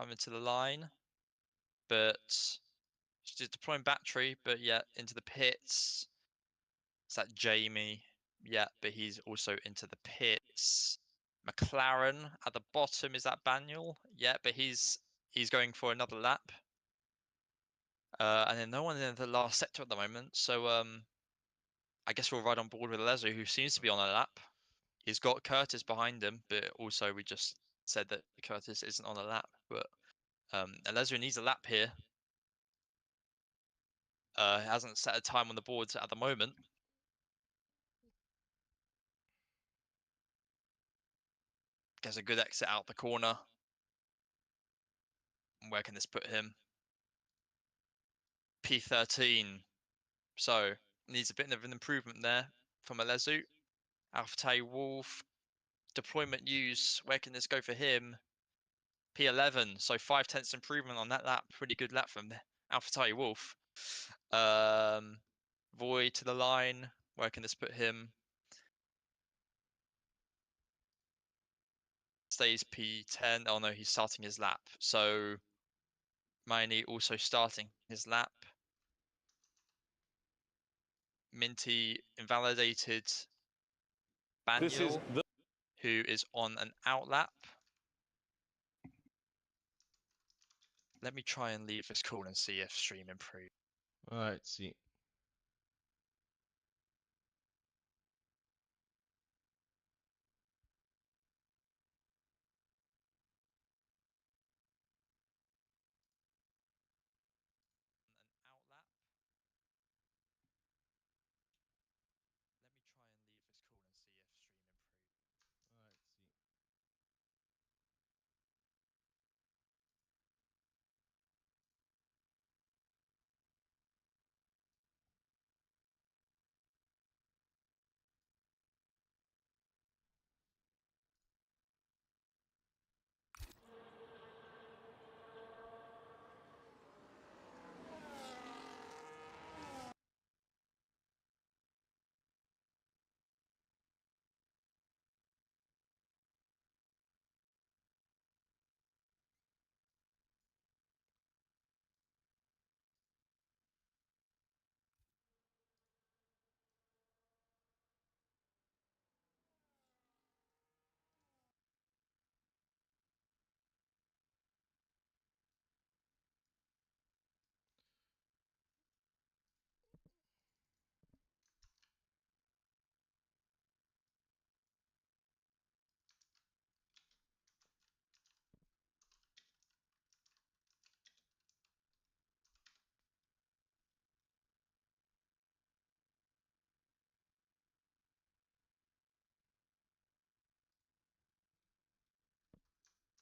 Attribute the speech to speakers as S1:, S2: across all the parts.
S1: coming to the line, but she's deploying battery, but yeah, into the pits. Is that Jamie? Yeah, but he's also into the pits. McLaren at the bottom, is that Baniel? Yeah, but he's going for another lap. And then no one in the last sector at the moment, so I guess we'll ride on board with Lezo, who seems to be on a lap. He's got Curtis behind him, but also we just said that Curtis isn't on a lap, but Lezo needs a lap here. Hasn't set a time on the boards at the moment. Gets a good exit out the corner. Where can this put him? P13. So needs a bit of an improvement there from Alezu. Alpha Wolf. Deployment use. Where can this go for him? P11. So 5/10 improvement on that lap. Pretty good lap from Alpha Wolf. Void to the line. Where can this put him? Stays P10. Oh no, he's starting his lap. So Miney also starting his lap. Minty invalidated Baniel, who is on an outlap. Let me try and leave this call and see if stream improves.
S2: Alright, see.
S1: An outlap. Let me try and leave this call and see if stream improves.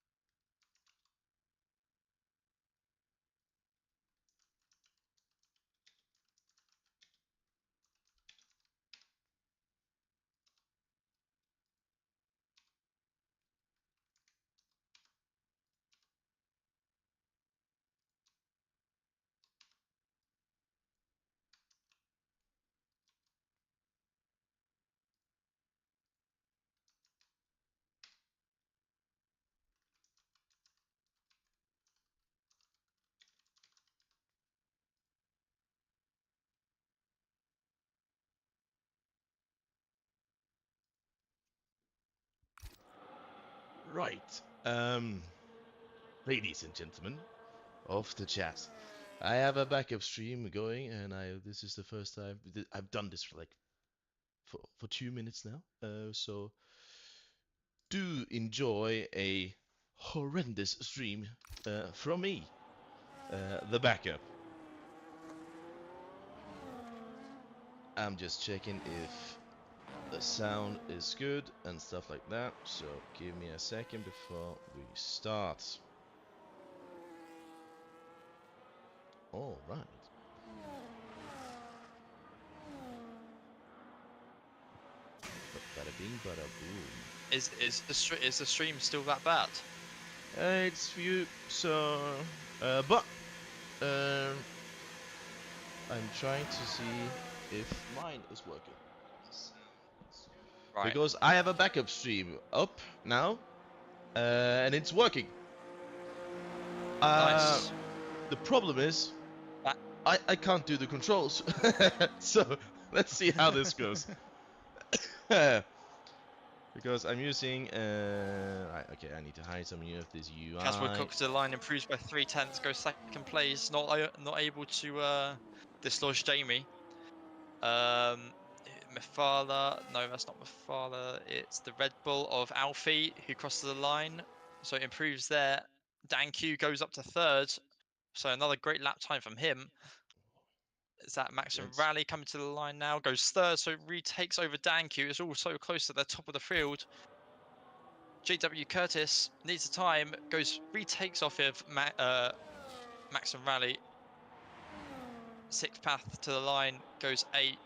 S2: Alright, see. Right. Ladies and gentlemen of the chat, I have a backup stream going, and this is the first time I've done this for like for 2 minutes now. So do enjoy a horrendous stream from me, the backup. I'm just checking if the sound is good and stuff like that. So give me a second before we start. All right. Bada bing, bada boom.
S1: Is the stream still that bad?
S2: It's few, so but I'm trying to see if mine is working.
S1: Right.
S2: Because I have a backup stream up now, and it's working.
S1: Nice.
S2: The problem is,
S1: That-
S2: I can't do the controls. So let's see how this goes. Because I'm using okay, I need to hide some of this
S1: Cas
S2: UI.
S1: Woodcock to the line, improves by 3/10, goes second place. Not able to dislodge Jamie. Mafala, no, that's not Mafala. It's the Red Bull of Alfie who crosses the line, so it improves there. Dan Q goes up to third, so another great lap time from him. Is that Maxim
S2: Gents.
S1: Rally coming to the line now? Goes third, so retakes over Dan Q. It's all so close to the top of the field. JW Curtis needs a time, retakes off of Maxim Rally. Sixth path to the line, goes eighth.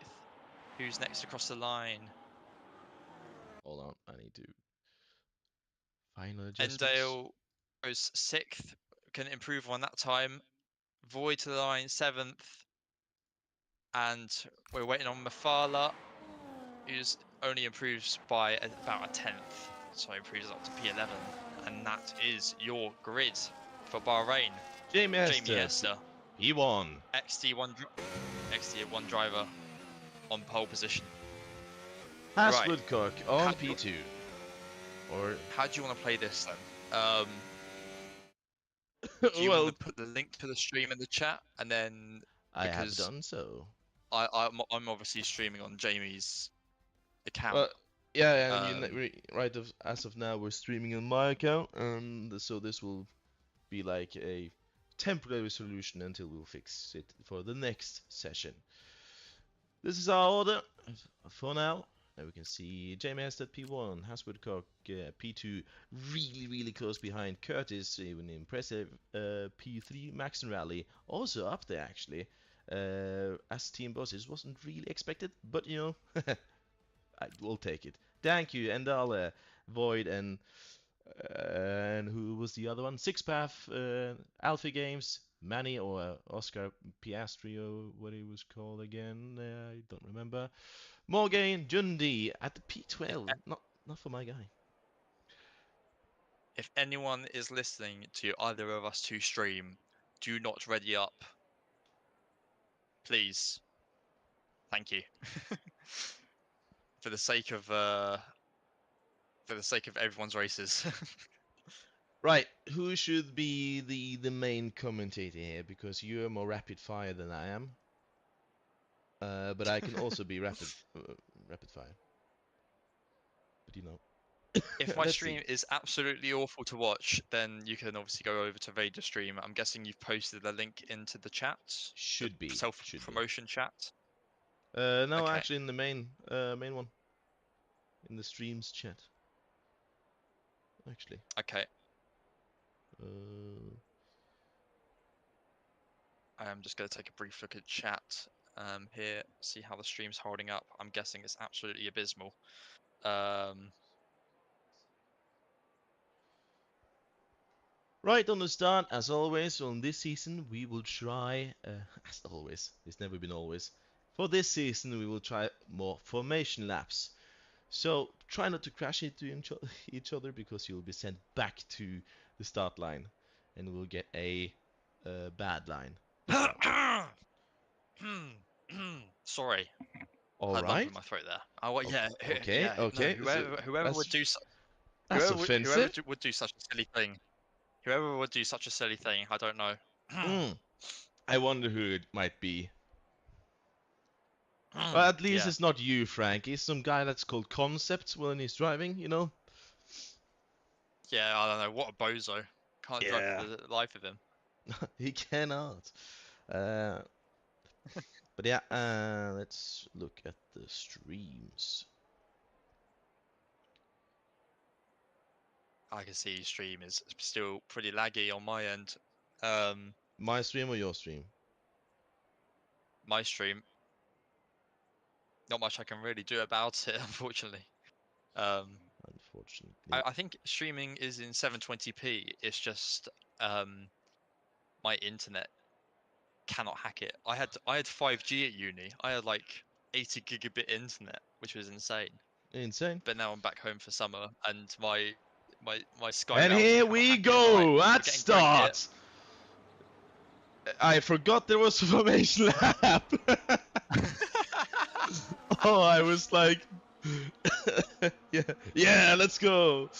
S1: Who's next across the line?
S2: Hold on, I need to final adjustments.
S1: Endale goes sixth, can improve on that time. Void to the line, seventh. And we're waiting on Mafala, who's only improves by about a tenth. So improves up to P11. And that is your grid for Bahrain.
S2: Jamie
S1: Jamie Hester,
S2: P1.
S1: XT1 driver on pole position.
S2: Has
S1: Right.
S2: Woodcock on P2. Or
S1: How do you want to play this then? Do you
S2: well,
S1: want to put the link to the stream in the chat, and then
S2: I have
S1: because
S2: done so.
S1: I'm obviously streaming on Jamie's account.
S2: Well, yeah, and right as of now we're streaming on my account, and so this will be like a temporary solution until we'll fix it for the next session. This is our order for now. And we can see Jamie Hester P1, Has Woodcock P2, really close behind Curtis, even impressive P3, Max and Rally, also up there actually. As team bosses wasn't really expected, but you know, I will take it. Thank you, Endale, Void, and who was the other one? Sixpath, Alpha Games, Manny or Oscar Piastri or what he was called again. I don't remember. Morgan Jundi at the P12. Not for my guy.
S1: If anyone is listening to either of us two stream, do not ready up. Please. Thank you. For the sake of everyone's races.
S2: Right, who should be the main commentator here? Because you're more rapid fire than I am. But I can also be rapid fire. But you know.
S1: If my
S2: Let's
S1: stream
S2: see.
S1: is absolutely awful to watch, then you can obviously go over to Vader Stream. I'm guessing you've posted the link into the chat.
S2: Should be.
S1: Self-promotion chat.
S2: No,
S1: Okay.
S2: actually in the main one. In the streams chat. Actually.
S1: Okay.
S2: Uh,
S1: I'm just going to take a brief look at chat here, see how the stream's holding up. I'm guessing it's absolutely abysmal.
S2: Right on the start, as always, on this season, we will try, as always, it's never been always, for this season we will try more formation laps. So try not to crash into each other because you'll be sent back to the start line and we'll get a bad line.
S1: Sorry.
S2: All
S1: I had a lump in
S2: right.
S1: my throat there. Oh, well, yeah.
S2: Okay,
S1: Yeah.
S2: okay.
S1: No,
S2: So
S1: whoever would do
S2: that's
S1: whoever
S2: offensive.
S1: would do such a silly thing. Whoever would do such a silly thing, I don't know.
S2: I wonder who it might be. Well, at least it's not you, Frank. It's some guy that's called Concepts when he's driving, you know?
S1: Yeah, I don't know. What a bozo. Can't drive for the life of him.
S2: He cannot. But yeah, let's look at the streams.
S1: I can see your stream is still pretty laggy on my end.
S2: My stream or your stream?
S1: My stream. Not much I can really do about it, unfortunately.
S2: Unfortunately.
S1: I think streaming is in 720p. It's just my internet cannot hack it. I had 5G at uni. I had like 80 gigabit internet, which was insane.
S2: Insane.
S1: But now I'm back home for summer, and my Sky
S2: And
S1: router
S2: here
S1: cannot
S2: we
S1: hack it. All right,
S2: go
S1: we're
S2: at
S1: getting great here.
S2: start. I forgot there was a formation lap. Oh, I was like, yeah, let's go.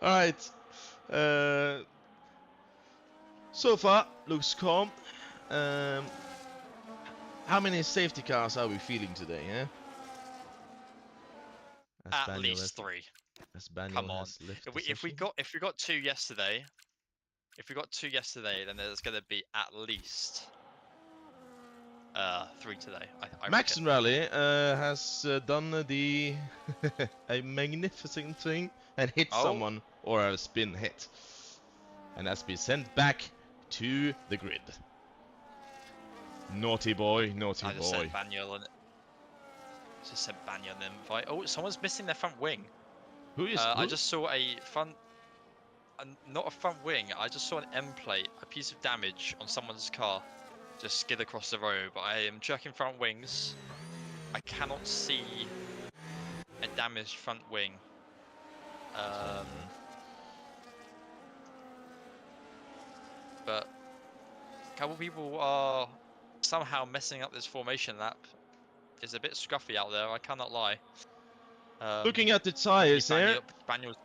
S2: All right. So far looks calm. How many safety cars are we feeling today? As
S1: At
S2: Baniel
S1: least
S2: has,
S1: 3.
S2: as Baniel
S1: Come on.
S2: has left
S1: If
S2: the
S1: we if we
S2: session.
S1: got if we got 2 yesterday, then there's gonna be at least 3 today. I
S2: Max
S1: reckon.
S2: and Rally has done the a magnificent thing and hit
S1: Oh,
S2: someone or has been hit and has been sent back to the grid. Naughty boy, naughty
S1: I just said
S2: boy.
S1: Banyol and just said Banyol and invite. Oh, someone's missing their front wing.
S2: Who is
S1: I
S2: who?
S1: just saw not a front wing. I just saw an M plate, a piece of damage on someone's car, just skid across the road. But I am checking front wings. I cannot see a damaged front wing. But a couple people are somehow messing up this formation lap. It's a bit scruffy out there. I cannot lie.
S2: Looking at the
S1: I see
S2: tires here.
S1: Banyol's.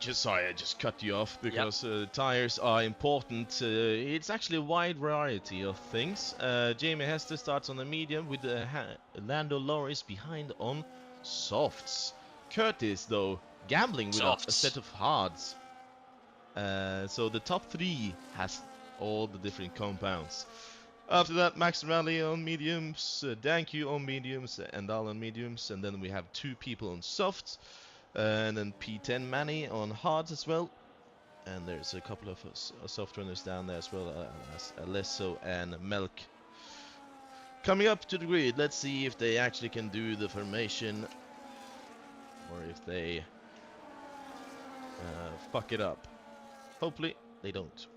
S2: Sorry, I just cut you off
S1: Yep.
S2: because tires are important. It's actually a wide variety of things. Jamie Hester starts on the medium with Lando Norris behind on softs. Curtis, though, gambling with a
S1: Softs.
S2: set of hards. So the top 3 has all the different compounds. After that, Max Rally on mediums, Danku on mediums, and Al on mediums, and then we have 2 people on softs. And then P10 Manny on hards as well. And there's a couple of soft runners down there as well, as Alesso and Melk. Coming up to the grid, let's see if they actually can do the formation. Or if they fuck it up. Hopefully, they don't.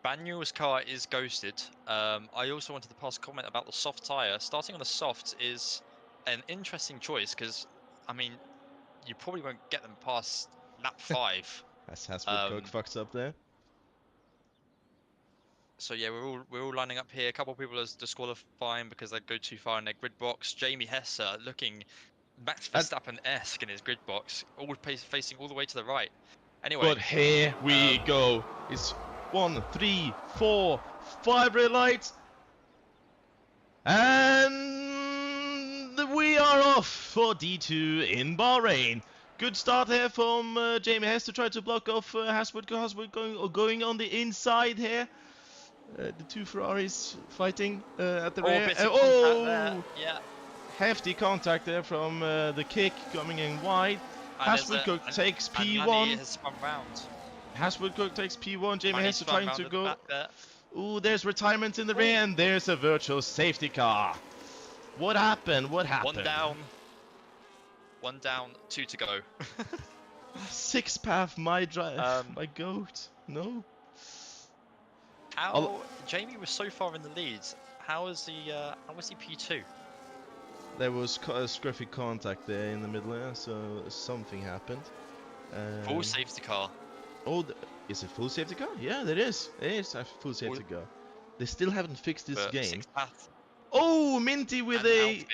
S1: Banyol's car is ghosted. I also wanted to pass a comment about the soft tyre. Starting on the softs is an interesting choice because, I mean, you probably won't get them past lap 5.
S2: As Haswood fucks up there.
S1: So yeah, we're all lining up here. A couple of people are disqualifying because they go too far in their grid box. Jamie Hesse looking Max Verstappen-esque in his grid box, all facing all the way to the right. Anyway,
S2: But here we go. It's 1, 3, 4, 5 red lights. And we are off for D2 in Bahrain. Good start here from Jamie Hess to try to block off Haswood. Haswood going on the inside here. The 2 Ferraris fighting at the rear.
S1: bit of contact there. Yeah.
S2: Hefty contact there from the kick coming in wide. Haswood takes P1.
S1: Has spun round.
S2: Haswood takes P1. Jamie
S1: Manny's
S2: Hess trying to go. Ooh, there's retirement in the rear, and there's a virtual safety car. What happened? What happened?
S1: 1 down, 2 to go.
S2: 6 path, my drive, my goat. No.
S1: Jamie was so far in the leads. How was he P2?
S2: There was a scruffy contact there in the middle there, so something happened.
S1: Full safety car.
S2: Oh, is it full safety car? Yeah, there is. It is a full safety car. They still haven't fixed this game. Oh, Minty with a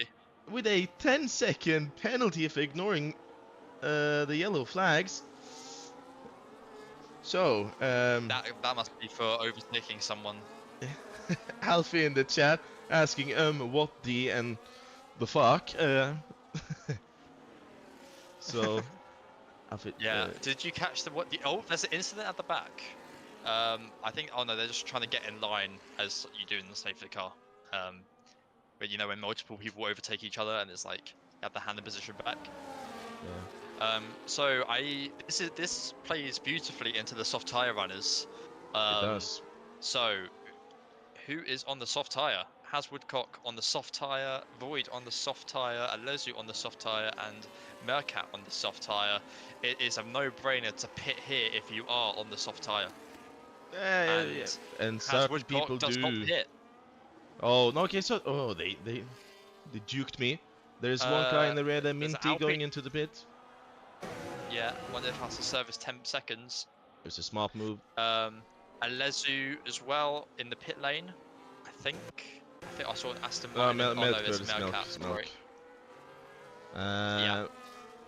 S2: 10-second penalty for ignoring the yellow flags. So
S1: that must be for overtaking someone.
S2: Alfie in the chat asking what the and the fuck. So Alfie,
S1: yeah. Did you catch there's an incident at the back. I think no, they're just trying to get in line as you do in the safety car. But you know when multiple people overtake each other and it's like you have the hand in position back.
S2: Yeah.
S1: So this plays beautifully into the soft tire runners.
S2: It does.
S1: So who is on the soft tire? Has Woodcock on the soft tire, Void on the soft tire, Alezu on the soft tire, and Mercat on the soft tire. It is a no-brainer to pit here if you are on the soft tire.
S2: And certain people
S1: does
S2: do.
S1: Not pit.
S2: Oh, no, okay, so they duked me. There's one guy in the rear, the Minty going into the pit.
S1: Yeah, one that has to service 10 seconds.
S2: It was a smart move.
S1: Alezu as well in the pit lane. I think I saw an Aston Martin.
S2: Milk,
S1: Oh no, there's a
S2: it's milk,
S1: Meerkat.
S2: it's
S1: Sorry.
S2: milk.
S1: Yeah.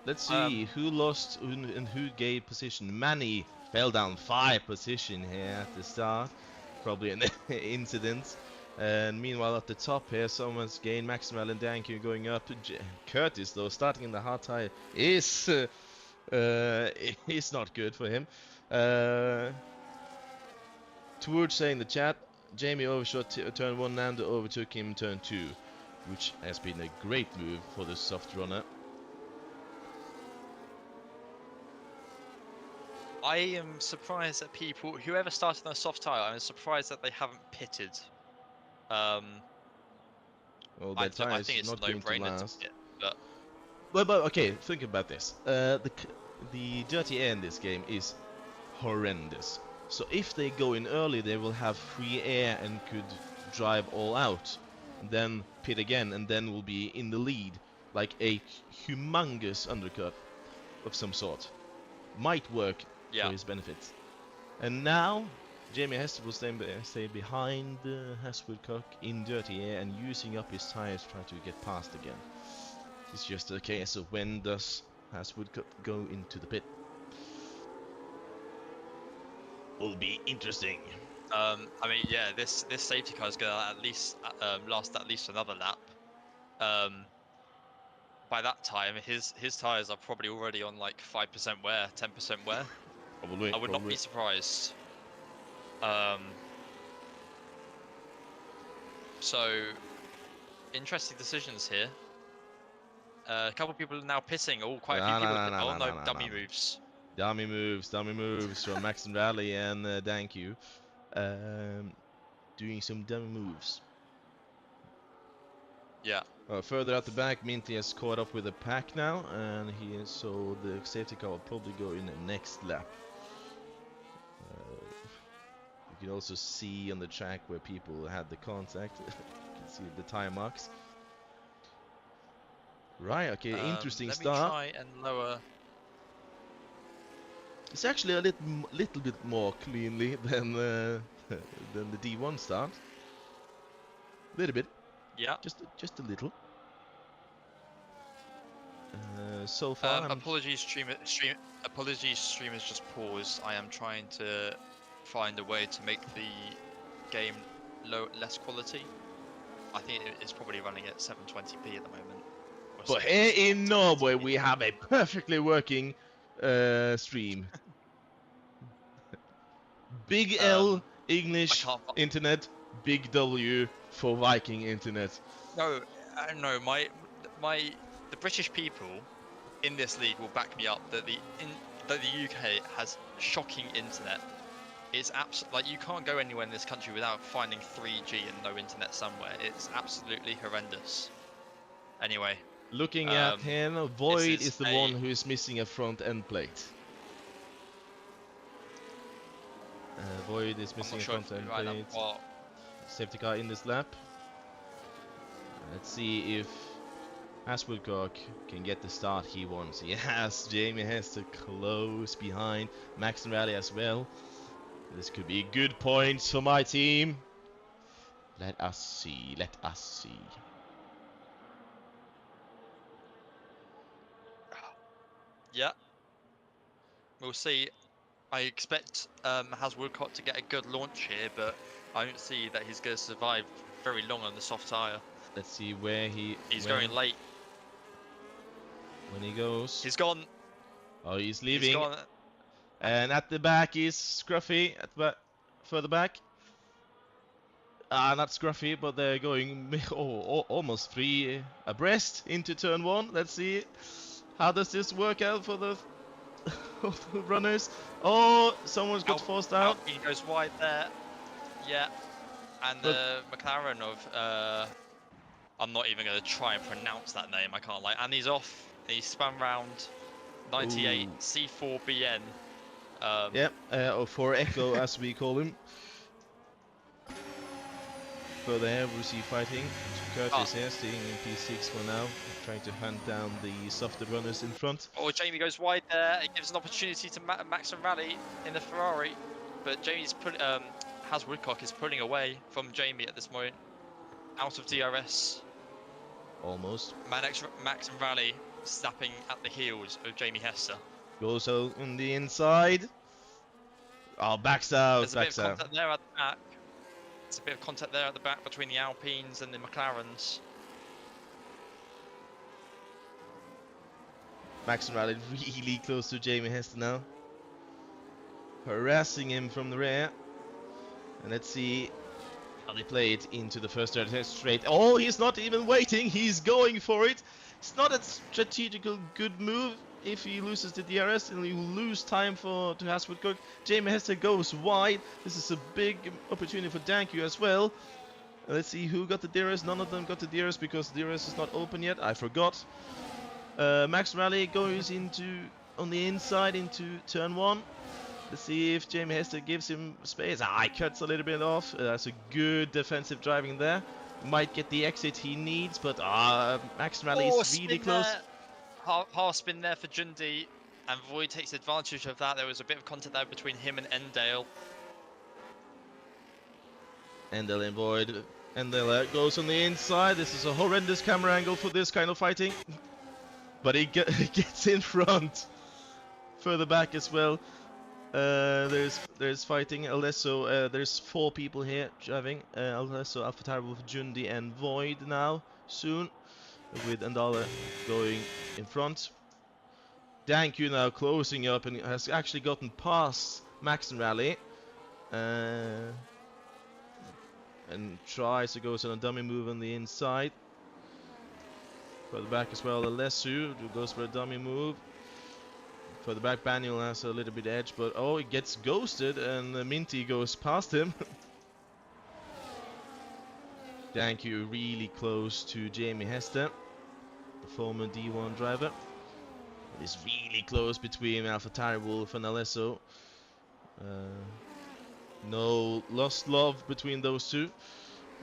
S2: Let's see who lost and who gained position. Manny fell down 5 position here at the start, probably an incident. And meanwhile at the top here, someone's gained. Maximal and Danku going up. Curtis though, starting in the hard tire, is is not good for him. Towards saying the chat, Jamie overshot turn 1, Nando overtook him turn 2, which has been a great move for the soft runner.
S1: I am surprised that whoever started on a soft tire, I'm surprised that they haven't pitted.
S2: Well,
S1: I
S2: that tire
S1: think
S2: is
S1: it's a
S2: not going to
S1: no-brainer to
S2: last.
S1: pit, but
S2: But okay, think about this. The dirty air in this game is horrendous. So if they go in early, they will have free air and could drive all out, and then pit again, and then will be in the lead, like a humongous undercut of some sort. Might work
S1: yeah.
S2: for his benefits. And now Jamie Hester will stay behind Haswoodcock in dirty air and using up his tires, trying to get past again. It's just a case of when does Haswoodcock go into the pit. Will be interesting.
S1: I mean, yeah, this safety car is gonna at least last at least another lap. By that time, his tires are probably already on like 5% wear, 10% wear.
S2: Probably.
S1: I would not be surprised. So interesting decisions here. A couple of people are now pissing. Oh, quite a few people. Oh no, dummy moves.
S2: Dummy moves from Max and Rally and Danku. Doing some dummy moves.
S1: Yeah.
S2: Further out the back, Minty has caught up with the pack now, and so the safety car will probably go in the next lap. You can also see on the track where people had the contact. You can see the tire marks. Right, okay, interesting
S1: let me
S2: start.
S1: try and lower.
S2: It's actually a little bit more cleanly than than the D1 start. A little bit.
S1: Yeah.
S2: Just a little. So far,
S1: apologies, streamers just paused. I am trying to find a way to make the game less quality. I think it's probably running at 720p at the moment.
S2: But here in Norway, we have a perfectly working stream. Big L English internet, big W for Viking internet.
S1: No, no, the British people in this league will back me up that the UK has shocking internet. It's like you can't go anywhere in this country without finding 3G and no internet somewhere. It's absolutely horrendous. Anyway,
S2: looking at him, Void is the one who is missing a front end plate. Void is missing a front end plate. Safety car in this lap. Let's see if Haswoodcock can get the start he wants. Yes, Jamie has to close behind. Max and Rally as well. This could be good points for my team. Let us see. Let us see.
S1: Yeah. We'll see. I expect Haswoodcock to get a good launch here, but I don't see that he's going to survive very long on the soft tyre.
S2: Let's see where
S1: he's going late.
S2: When he goes.
S1: He's gone.
S2: Oh, he's leaving.
S1: He's gone.
S2: And at the back is Scruffy. At the back, further back. Not Scruffy, but they're going almost 3 abreast into turn 1. Let's see. How does this work out for the runners? Oh, someone's got forced out.
S1: He goes wide there. Yeah. And the McLaren of I'm not even going to try and pronounce that name. I can't lie. And he's off. He spun round 98 C4BN.
S2: Yep, or 4 Echo as we call him. Further here, we see fighting. Curtis here, staying in P6 for now, trying to hunt down the softer runners in front.
S1: Oh, Jamie goes wide there. It gives an opportunity to Max and Rally in the Ferrari. but Has Woodcock is pulling away from Jamie at this point, out of DRS.
S2: Almost.
S1: Max and Rally snapping at the heels of Jamie Hester.
S2: Goes out on the inside. Oh, backs out.
S1: There's a bit
S2: Backs
S1: of
S2: out.
S1: contact there at the back. There's a bit of contact there at the back between the Alpines and the McLarens.
S2: Max and Rally really close to Jamie Hester now. Harassing him from the rear. And let's see how they play it into the first test straight. Oh, he's not even waiting. He's going for it. It's not a strategical good move. If he loses the DRS, and he will lose time to Has Woodcock. Jamie Hester goes wide. This is a big opportunity for Danku as well. Let's see who got the DRS. None of them got the DRS because the DRS is not open yet. I forgot. Max Rally goes on the inside into turn 1. Let's see if Jamie Hester gives him space. He cuts a little bit off. That's a good defensive driving there. Might get the exit he needs, but Max Rally is really close.
S1: Half spin there for Jundi, and Void takes advantage of that. There was a bit of contact there between him and Endale.
S2: Endale and Void. Endale goes on the inside. This is a horrendous camera angle for this kind of fighting. But he gets in front. Further back as well. There's fighting. Alesso, there's 4 people here driving. Alesso, AlphaTauri with Jundi and Void now, soon. With Endale going in front. Danku now closing up and has actually gotten past Max and Rally. And tries to go on a dummy move on the inside. Further back as well, Alessu goes for a dummy move. Further back, Baniel has a little bit edge, but oh, he gets ghosted and Minty goes past him. Danku really close to Jamie Hester, the former D1 driver. It is really close between AlphaTauri Wolf and Alesso. No lost love between those two.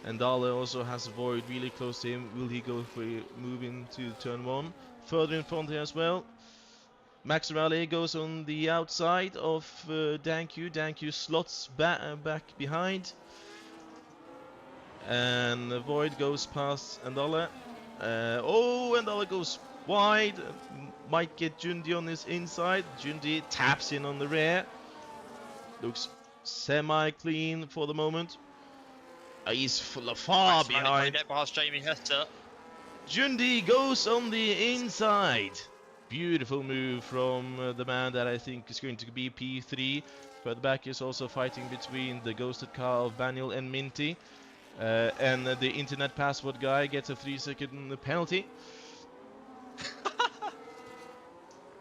S2: And Dale also has a Void really close to him. Will he go for a move into turn 1? Further in front here as well. Max Rally goes on the outside of Danku. Danku slots back behind. And Void goes past Endale. Endale goes wide. Might get Jundi on his inside. Jundi taps in on the rear. Looks semi-clean for the moment. He's far behind.
S1: Get past Jamie Hester.
S2: Jundi goes on the inside. Beautiful move from the man that I think is going to be P3. Further back is also fighting between the ghosted car of Baniel and Minty. And the internet password guy gets a 3-second penalty.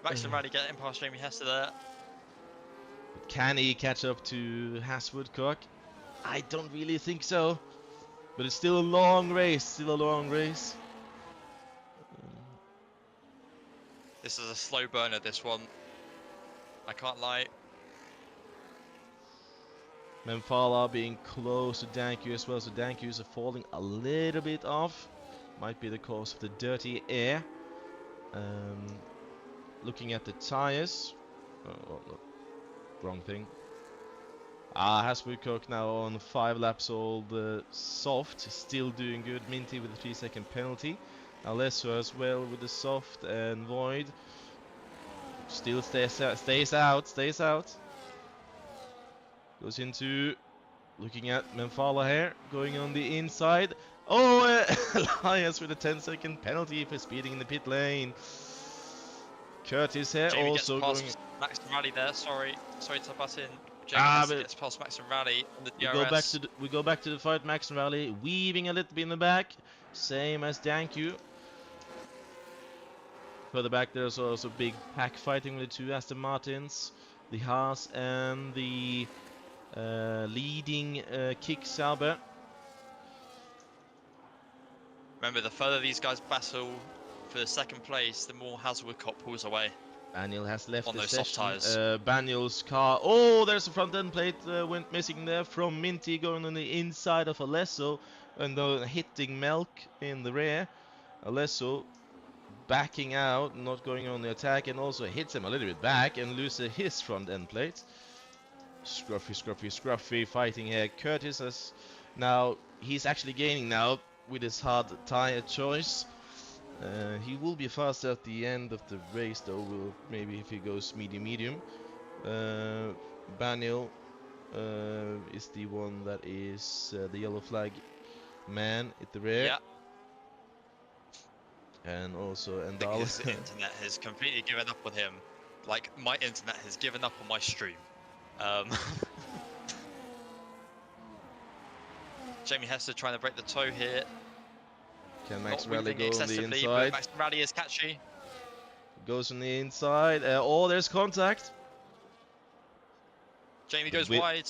S1: Max and Rally getting past Jamie Hester there.
S2: But can he catch up to Has Woodcock? I don't really think so. But it's still a long race.
S1: This is a slow burner, this one. I can't lie.
S2: Memfala being close to Danku as well, so Danku is falling a little bit off. Might be the cause of the dirty air. Looking at the tires. Oh, no. Wrong thing. Has Woodcock now on 5 laps old soft, still doing good. Minty with a 3-second penalty. Alesso as well with the soft, and Void still stays out. Goes into looking at Memfala here, going on the inside. Oh, Elias with a 10-second penalty for speeding in the pit lane. Curtis here
S1: Jamie
S2: also
S1: gets
S2: going.
S1: past Max and Rally there. Sorry to butt in. Jamie gets past Max and Rally on the DRS.
S2: We go back to the fight. Max and Rally weaving a little bit in the back, same as Danku. Further back, there's also big pack fighting with the 2 Aston Martins, the Haas and the leading Kick Sauber.
S1: Remember, the further these guys battle for the 2nd place, the more Has Woodcock pulls away.
S2: Baniel has left
S1: on
S2: the
S1: those
S2: session.
S1: soft tyres.
S2: Baniel's car. Oh, there's a front end plate went missing there from Minty going on the inside of Alesso and hitting Melk in the rear. Alesso backing out, not going on the attack, and also hits him a little bit back and loses his front end plate. Scruffy fighting here. Curtis has now, he's actually gaining now with his hard tire choice. He will be fast at the end of the race though, maybe if he goes medium. Baniel is the one that is the yellow flag man at the rear.
S1: Yeah.
S2: And also
S1: I think
S2: Endal.
S1: his internet has completely given up on him. Like, my internet has given up on my stream. Jamie Hester trying to break the toe here.
S2: Can Max
S1: Not
S2: Rally
S1: weaving
S2: go on the
S1: excessively,
S2: inside?
S1: but Max Rally is catchy.
S2: Goes on the inside. Oh, there's contact.
S1: Jamie
S2: But
S1: goes wide.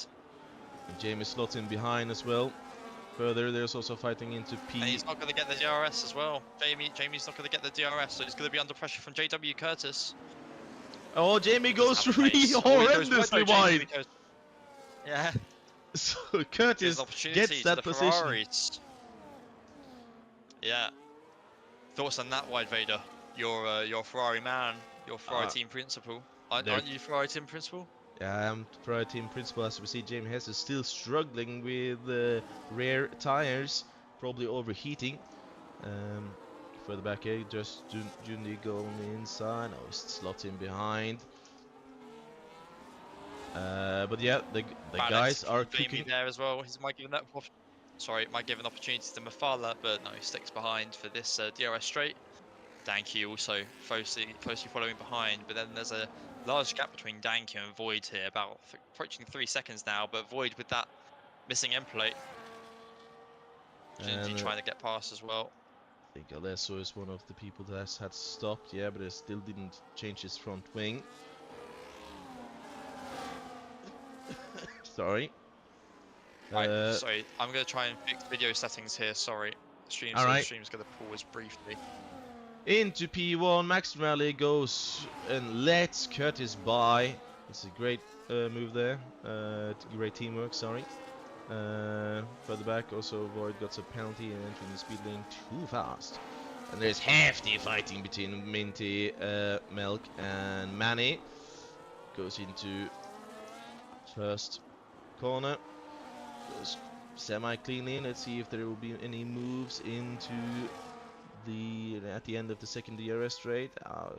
S2: Jamie slots in behind as well. Further, there's also fighting into P.
S1: And he's not going to get the DRS as well. Jamie's not going to get the DRS, so he's going to be under pressure from JW Curtis.
S2: Oh, Jamie goes
S1: He
S2: horrendously wide.
S1: Yeah.
S2: So Curtis gets that position.
S1: Ferraris. Yeah. Thoughts on that, Wide Vader? You're a Ferrari man. You're Ferrari team principal. Aren't you Ferrari team principal?
S2: Yeah, I'm Ferrari team principal. As we see, Jamie Hess is still struggling with rear tires, probably overheating. Further back here, just Jundi go on the inside. Oh, he slots in behind. But yeah, the guys are cooking
S1: there as well. He might give an opportunity to Mafala, but no, he sticks behind for this DRS straight. Danke also closely following behind, but then there's a large gap between Danke and Void here, about approaching 3 seconds now. But Void with that missing end plate, Jinji trying to get past as well.
S2: I think Alesso is one of the people that had stopped, yeah, but it still didn't change his front wing. Sorry.
S1: Right, sorry, I'm going to try and fix video settings here, sorry. The stream's going to pause briefly.
S2: Into P1, Max Rally goes and lets Curtis by. It's a great move there. Great teamwork, sorry. Further back, also Void got a penalty and entering the speed lane too fast. And there's hefty fighting between Minty, Milk, and Manny. Goes into first corner. Goes semi-cleanly. Let's see if there will be any moves into at the end of the second DRS straight.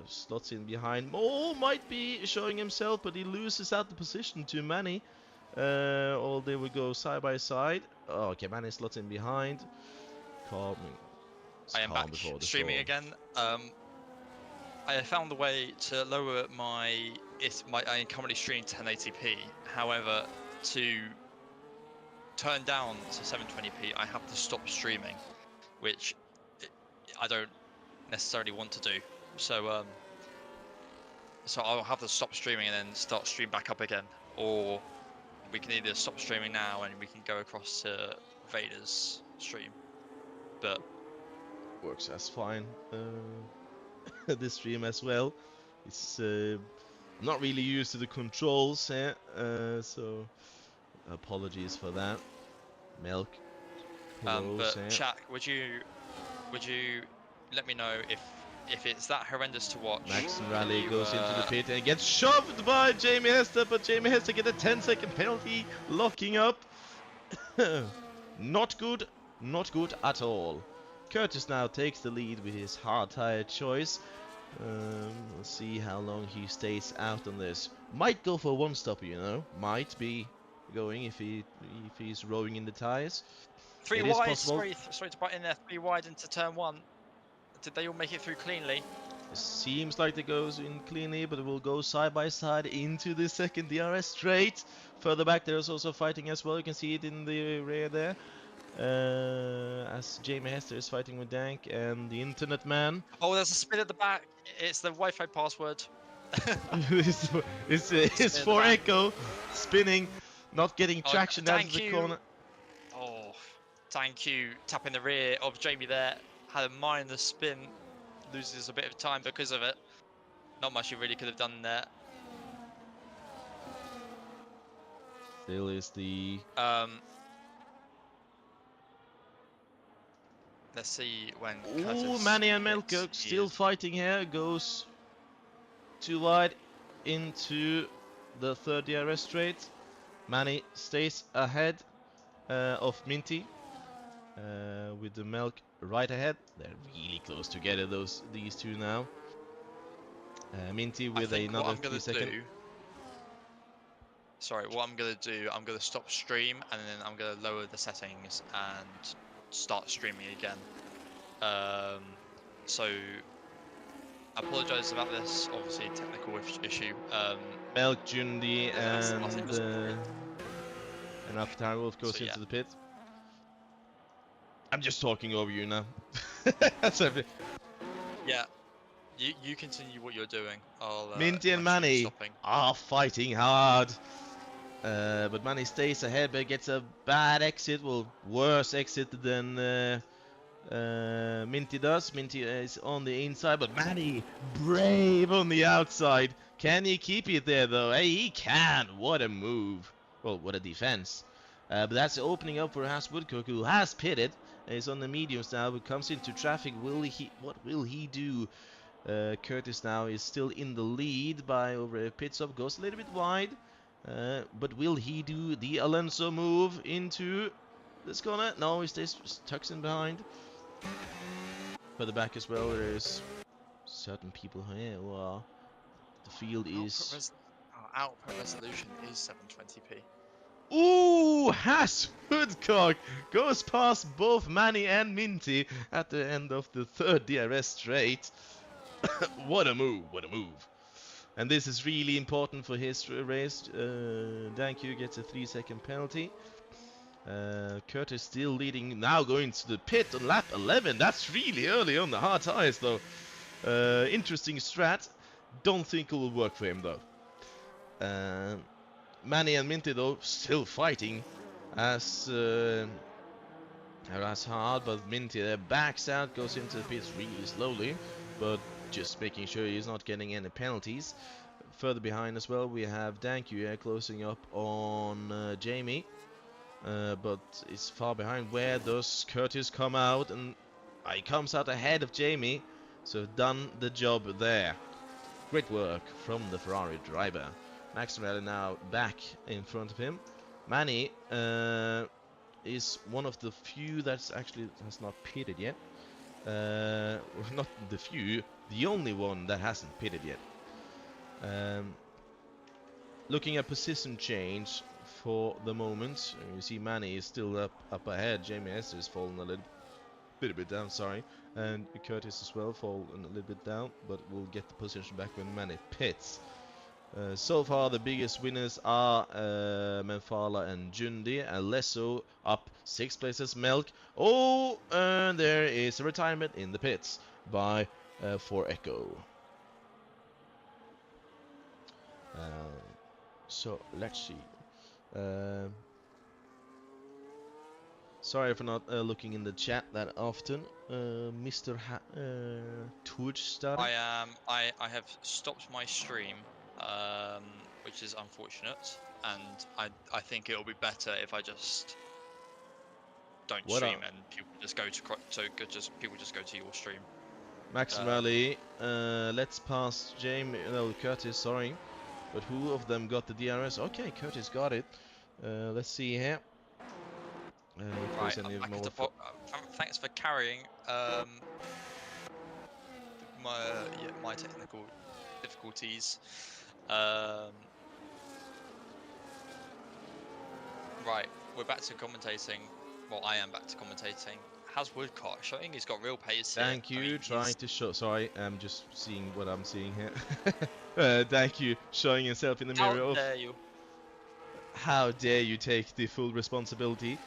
S2: Slots in behind. Oh, might be showing himself, but he loses out the position to Manny. Or they will go side by side. Oh, okay, Manny slots in behind. Calming.
S1: I am back streaming again. I have found a way to lower I currently stream 1080p. However, to turn down to 720p, I have to stop streaming, which I don't necessarily want to do. So so I'll have to stop streaming and then start stream back up again, or we can either stop streaming now and we can go across to Vader's stream. But
S2: works as fine. This stream as well. It's not really used to the controls here, so apologies for that. Milk.
S1: But chat, would you let me know if it's that horrendous to watch?
S2: Max Rally goes into the pit and gets shoved by Jamie Hester, but Jamie Hester get a 10-second penalty, locking up. Not good at all. Curtis now takes the lead with his hard tire choice. We'll see how long he stays out on this. Might go for one stopper, you know. Might be going if he's rowing in the tires.
S1: 3 wide. Sorry to butt in there. 3 wide into turn 1. Did they all make it through cleanly?
S2: It seems like it goes in cleanly, but it will go side by side into the second DRS straight. Further back, there's also fighting as well. You can see it in the rear there. As Jamie Hester is fighting with Dank and the Internet Man.
S1: Oh, there's a spin at the back. It's the Wi-Fi password.
S2: it's for Echo. Spinning, not getting traction out of the corner.
S1: Oh, thank you. Tapping the rear of Jamie there. Had a minor spin. Loses a bit of time because of it. Not much he really could have done there.
S2: Still is the...
S1: Let's see when
S2: Ooh, Manny and Melko still fighting here. Goes too wide into the third DRS straight. Manny stays ahead of Minty with the milk right ahead. They're really close together, these two now. Minty
S1: I
S2: with
S1: think what
S2: another
S1: I'm
S2: 3
S1: gonna
S2: second.
S1: do. Sorry, what I'm gonna do, I'm gonna stop stream and then I'm gonna lower the settings and start streaming again. So I apologize about this, obviously technical issue.
S2: Milk, Jundi,
S1: There's Aston Martin just
S2: and Alpha Wolf
S1: so
S2: goes
S1: yeah,
S2: into the pit. I'm just talking over you now. That's everything.
S1: yeah. You continue what you're doing.
S2: Minty and
S1: My stream's
S2: Manny
S1: stopping.
S2: are fighting hard. But Manny stays ahead, but gets a bad exit. Well, worse exit than Minty does. Minty is on the inside, but Manny brave on the outside. Can he keep it there though? Hey, he can. What a move. Well, what a defense. But that's opening up for Has Woodcock, who has pitted. Is on the mediums now, but comes into traffic. What will he do? Curtis now is still in the lead by over a pit stop. Goes a little bit wide. But will he do the Alonso move into this corner? No, he stays tucks in behind. But the back as well, there's certain people here who are. The field is.
S1: Output resolution is 720p.
S2: Ooh, Has Woodcock goes past both Manny and Minty at the end of the third DRS straight. What a move! What a move! And this is really important for his race. Dankyu gets a 3-second penalty. Curtis still leading, now going to the pit on lap 11. That's really early on the hard tires though. Interesting strat. Don't think it will work for him though. Manny and Minty though still fighting as hard, but Minty there backs out, goes into the pits really slowly, but just making sure he's not getting any penalties. Further behind as well, we have Dankyu closing up on Jamie. But it's far behind. Where does Curtis come out? And he comes out ahead of Jamie. So done the job there. Great work from the Ferrari driver. Max Morelli now back in front of him. Manny is one of the few that's actually has not pitted yet. Not the few, the only one that hasn't pitted yet. Looking at position change for the moment, you see Manny is still up ahead. Jamie Hester is fallen a little bit down, sorry, and Curtis as well fallen a little bit down, but we'll get the position back when Manny pits. So far, the biggest winners are Menfala and Jundi. Alesso up 6 places. Melk. Oh, and there is a retirement in the pits by for Echo. So let's see. Sorry for not looking in the chat that often. Mr. Twitch started.
S1: I have stopped my stream, which is unfortunate, and I think it'll be better if I just don't stream and people just go to people just go to your stream.
S2: Max Rally, let's pass Curtis, sorry. But who of them got the DRS? Okay, Curtis got it. Let's see here.
S1: Right, thanks for carrying my technical difficulties. Right, we're back to commentating. Well, I am back to commentating. How's Woodcock showing? He's got real pace here.
S2: Thank you. Trying to show. Sorry, I'm just seeing what I'm seeing here. Thank you. Showing yourself in the mirror.
S1: How dare you?
S2: How dare you take the full responsibility?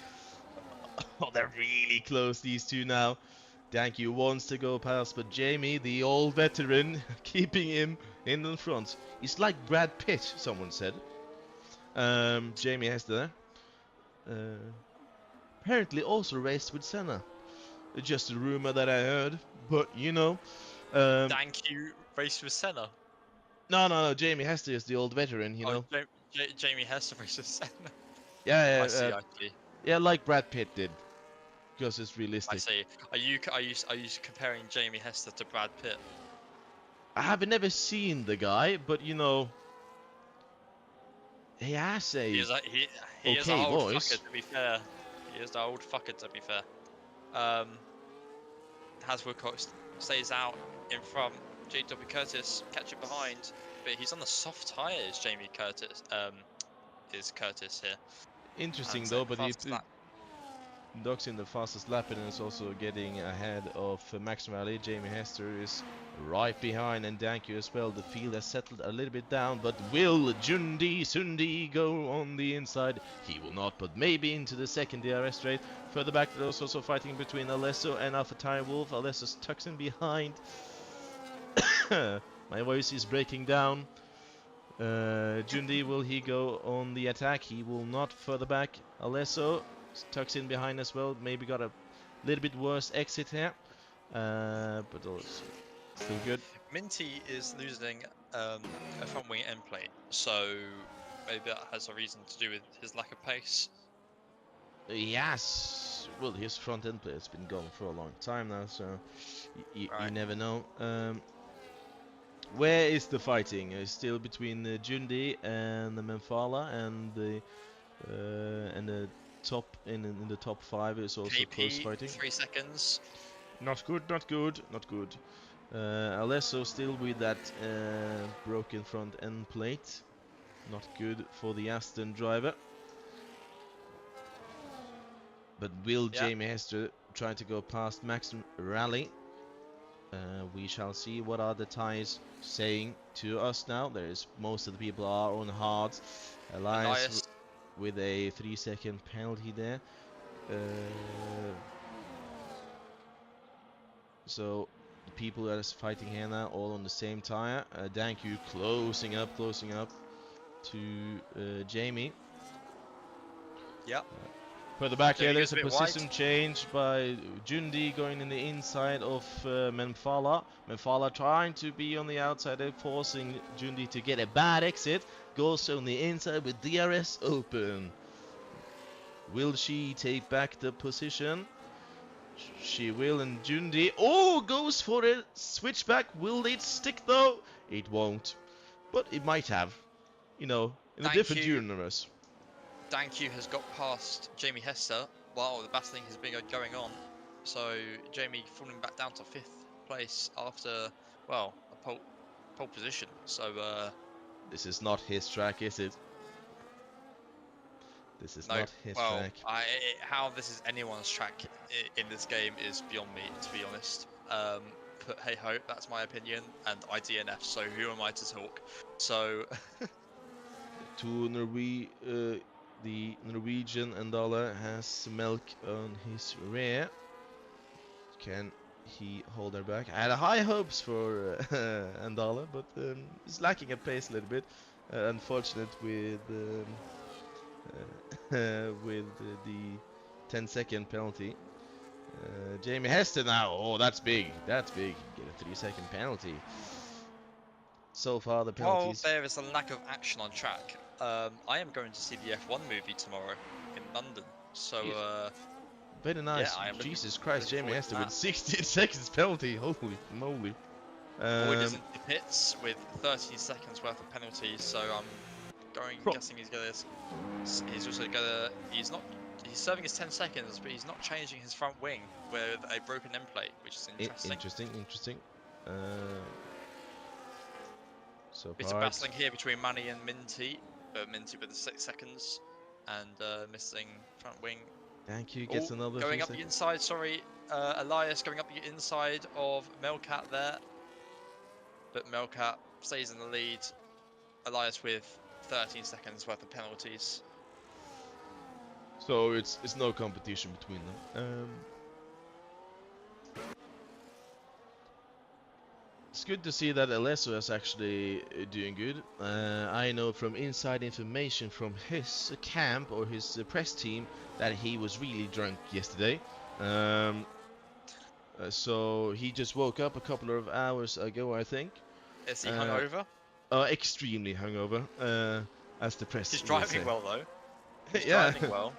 S2: Oh, they're really close, these two now. Dankyu wants to go past, but Jamie, the old veteran, keeping him in the front. He's like Brad Pitt, someone said. Jamie Hester. Apparently also raced with Senna. Just a rumor that I heard, but you know.
S1: Dankyu raced with Senna?
S2: No. Jamie Hester is the old veteran, you know.
S1: Jamie Hester raced with Senna.
S2: Yeah,
S1: I see.
S2: Yeah, like Brad Pitt did. Because it's realistic.
S1: I see. Are you comparing Jamie Hester to Brad Pitt?
S2: I have never seen the guy, but you know, he has
S1: He
S2: a
S1: is a he is an
S2: okay
S1: old
S2: voice.
S1: fucker, to be fair. He is the old fucker, to be fair. Has Wilcox stays out in front. JW Curtis catching behind, but he's on the soft tyres. Jamie Curtis is Curtis here,
S2: Interesting
S1: and
S2: though,
S1: in the
S2: but he
S1: fastest lap.
S2: Doc's in the fastest lap and is also getting ahead of Max Rally. Jamie Hester is right behind, and Dankyu as well. The field has settled a little bit down, but will Sundi go on the inside? He will not, but maybe into the second DRS straight. Further back, there's also fighting between Alesso and Alpha Tire Wolf. Alesso's tucks in behind. My voice is breaking down. Jundi, will he go on the attack? He will not. Further back, Alesso tucks in behind as well. Maybe got a little bit worse exit here, but also still good.
S1: Minty is losing a front wing end plate, so maybe that has a reason to do with his lack of pace.
S2: Yes, well, his front end play has been gone for a long time now, so you never know. Where is the fighting? It's still between Jundi and the Menfala, and the top in the top 5 is also close
S1: KP
S2: fighting.
S1: 3 seconds.
S2: Not good, not good, not good. Alesso still with that broken front end plate. Not good for the Aston driver. But will Jamie Hester try to go past Max Rally? We shall see. What are the tyres saying to us now? There's most of the people are on hards. Elias with a 3-second penalty there. So the people that is fighting here now all on the same tire. Dankyu closing up to Jamie.
S1: Yep.
S2: Further back here, there's a position change by Jundi going in the inside of Menfala. Menfala trying to be on the outside, forcing Jundi to get a bad exit. Goes on the inside with DRS open. Will she take back the position? She will, and Jundi goes for a switchback. Will it stick though? It won't, but it might have. You know, in a different universe.
S1: Dankyu has got past Jamie Hester while the battling has been going on. So Jamie falling back down to 5th place after, well, a pole position. So
S2: this is not his track, is it? This is not his track.
S1: How this is anyone's track in this game is beyond me, to be honest. But hey ho, that's my opinion, and I DNF, so who am I to talk? So
S2: the Norwegian Andala has Milk on his rear. Can he hold her back? I had high hopes for Andala, but he's lacking a pace a little bit. Unfortunate with with the 10-second penalty. Jamie Hester now. Oh, that's big. That's big. Get a 3-second penalty. So far, the penalties.
S1: While there is a lack of action on track, I am going to see the F1 movie tomorrow in London. So,
S2: very nice.
S1: Yeah,
S2: Jesus Christ, Jamie Hester with 16 seconds penalty. Holy moly.
S1: Boyd is in the pits with 13 seconds worth of penalties, so I'm guessing he's gonna. He's also gonna. He's serving his 10 seconds, but he's not changing his front wing with a broken end plate, which is interesting.
S2: Interesting. So
S1: bit of battling here between Manny and Minty. Minty with the 6 seconds and missing front wing.
S2: Dankyu gets another
S1: going up the inside. Sorry, Elias going up the inside of Melcat there, but Melcat stays in the lead. Elias with 13 seconds worth of penalties.
S2: So it's no competition between them. It's good to see that Alesso is actually doing good. I know from inside information from his camp or his press team that he was really drunk yesterday. So he just woke up a couple of hours ago, I think.
S1: Is he hungover?
S2: Extremely hungover, as the press.
S1: He's driving well though. He's
S2: yeah.
S1: driving well.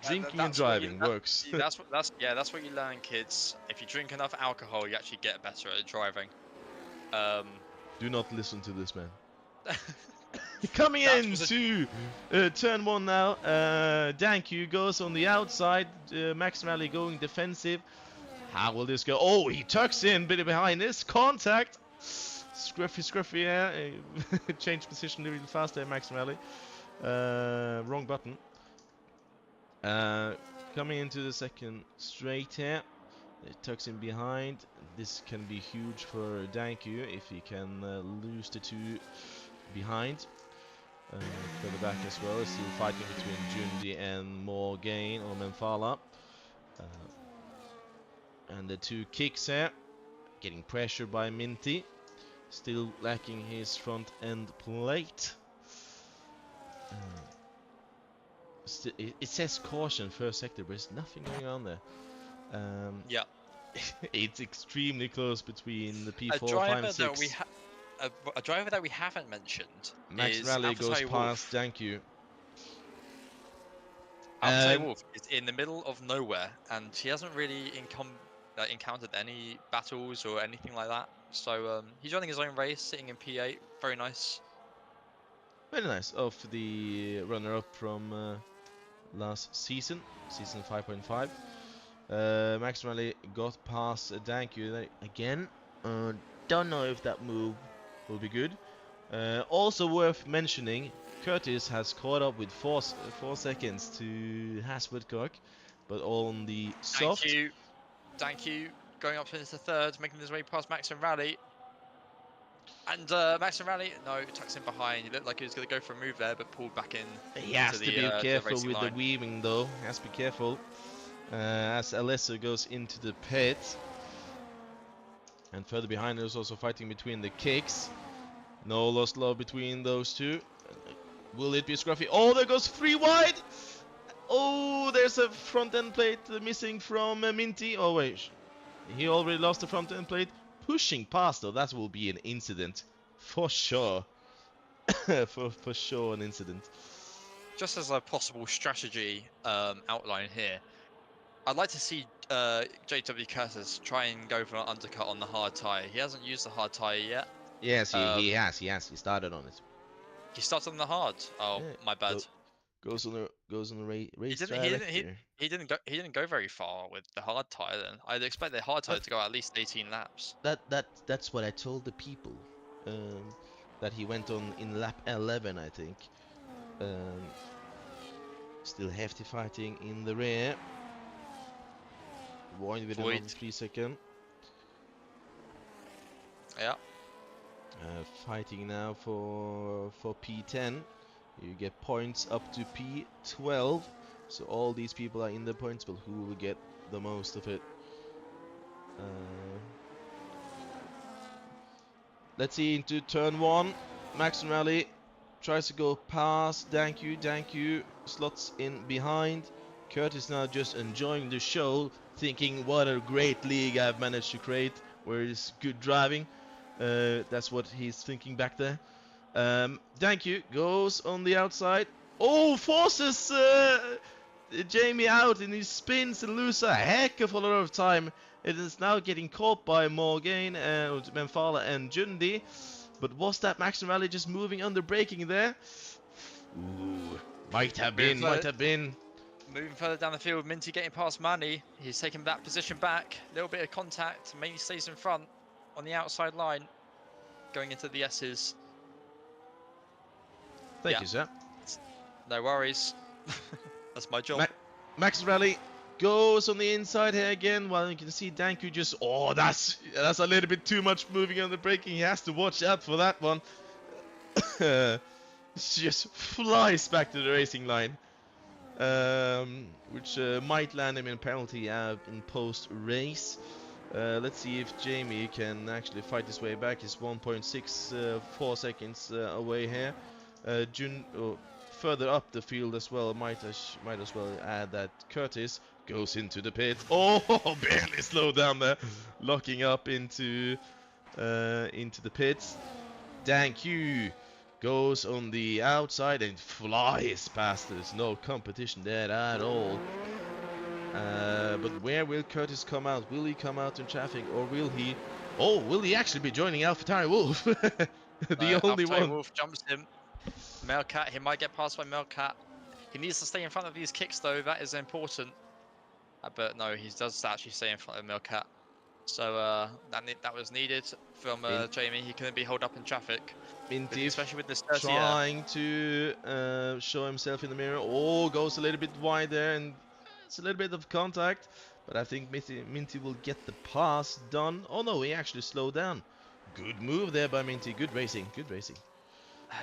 S2: Drinking and driving works.
S1: That's what you learn, kids. If you drink enough alcohol, you actually get better at driving.
S2: Do not listen to this man. Coming
S1: That was a
S2: into turn 1 now. Danku goes on the outside. Max Rally going defensive. How will this go? Oh, he tucks in, bit behind this. Contact. Scruffy, yeah. Change position a little fast there, Max Rally. Wrong button. Coming into the second straight here. It tucks in behind. This can be huge for Danku if he can lose the two behind. Further back as well. Still fighting between Jundi and Morgain or Menfala. And the two kicks here. Getting pressured by Minty. Still lacking his front end plate. It says caution first sector, but there's nothing going on there.
S1: yeah.
S2: It's extremely close between the P4,
S1: A
S2: 5,
S1: driver
S2: 6.
S1: that we a driver that we haven't mentioned
S2: Max
S1: is
S2: Rally goes
S1: AlphaTauri
S2: past.
S1: Wolf.
S2: Thank you.
S1: AlphaTauri Wolf is in the middle of nowhere, and he hasn't really encountered any battles or anything like that. So he's running his own race, sitting in P8. Very nice.
S2: Very nice of the runner-up from last season 5.5. Max Rally got past Danku again. Don't know if that move will be good. Also worth mentioning, Curtis has caught up with 4 seconds to Has Woodcock, but on the soft.
S1: Thank you. Going up into third, making his way past Max and Rally. And Max and Rally, no, tucks in behind. He looked like he was going to go for a move there, but pulled back in.
S2: He has to be careful with the weaving, though. He has to be careful. As Alessa goes into the pit. And further behind, there's also fighting between the kicks. No lost love between those two. Will it be Scruffy? Oh, there goes 3 wide! Oh, there's a front end plate missing from Minty. Oh, wait. He already lost the front end plate. Pushing past, though, that will be an incident. For sure. for sure, an incident.
S1: Just as a possible strategy outline here, I'd like to see JW Curtis try and go for an undercut on the hard tyre. He hasn't used the hard tyre yet.
S2: Yes, he has. He started on it.
S1: He started on the hard. Oh, yeah, my bad.
S2: Goes on the race
S1: he didn't go very far with the hard tyre then. I'd expect the hard tyre to go at least 18 laps.
S2: That's what I told the people. That he went on in lap 11, I think. Still hefty fighting in the rear. Void with another 3 seconds.
S1: Yeah.
S2: Fighting now for P10. You get points up to P12. So all these people are in the points, but who will get the most of it? Let's see into turn 1. Max Rally tries to go past Danku slots in behind. Curtis now just enjoying the show, thinking what a great league I've managed to create, where it's good driving. That's what he's thinking back there. Danku goes on the outside. Oh, forces Jamie out, and he spins and loses a heck of a lot of time. It is now getting caught by Morgain, Menfala and Jundi. But was that Max Rally just moving under braking there? Ooh, might have been.
S1: Moving further down the field, Minty getting past Manny. He's taking that position back. A little bit of contact. Mainly stays in front on the outside line. Going into the S's.
S2: Thank you, sir.
S1: No worries. That's my job.
S2: Max Rally goes on the inside here again, while you can see Danku just... Oh, that's a little bit too much moving on the braking. He has to watch out for that one. Just flies back to the racing line. Which might land him in penalty in post-race. Let's see if Jamie can actually fight his way back. He's 1.64 seconds away here. Further up the field as well, might as well add that Curtis goes into the pit. Oh, barely slowed down there, locking up into the pits. Danku goes on the outside and flies past. There's no competition there at all. But where will Curtis come out? Will he come out in traffic, or will he? Oh, will he actually be joining AlphaTauri Wolf? The only one.
S1: Wolf jumps him. Melcat, he might get passed by Melcat. He needs to stay in front of these kicks though, that is important. But no, he does actually stay in front of Melcat. So that was needed from
S2: Min
S1: Jamie. He couldn't be held up in traffic,
S2: Mintif
S1: especially with this 30 air.
S2: trying to show himself in the mirror. Oh, goes a little bit wide there, and it's a little bit of contact. But I think Minty will get the pass done. Oh no, he actually slowed down. Good move there by Minty. Good racing. Good racing.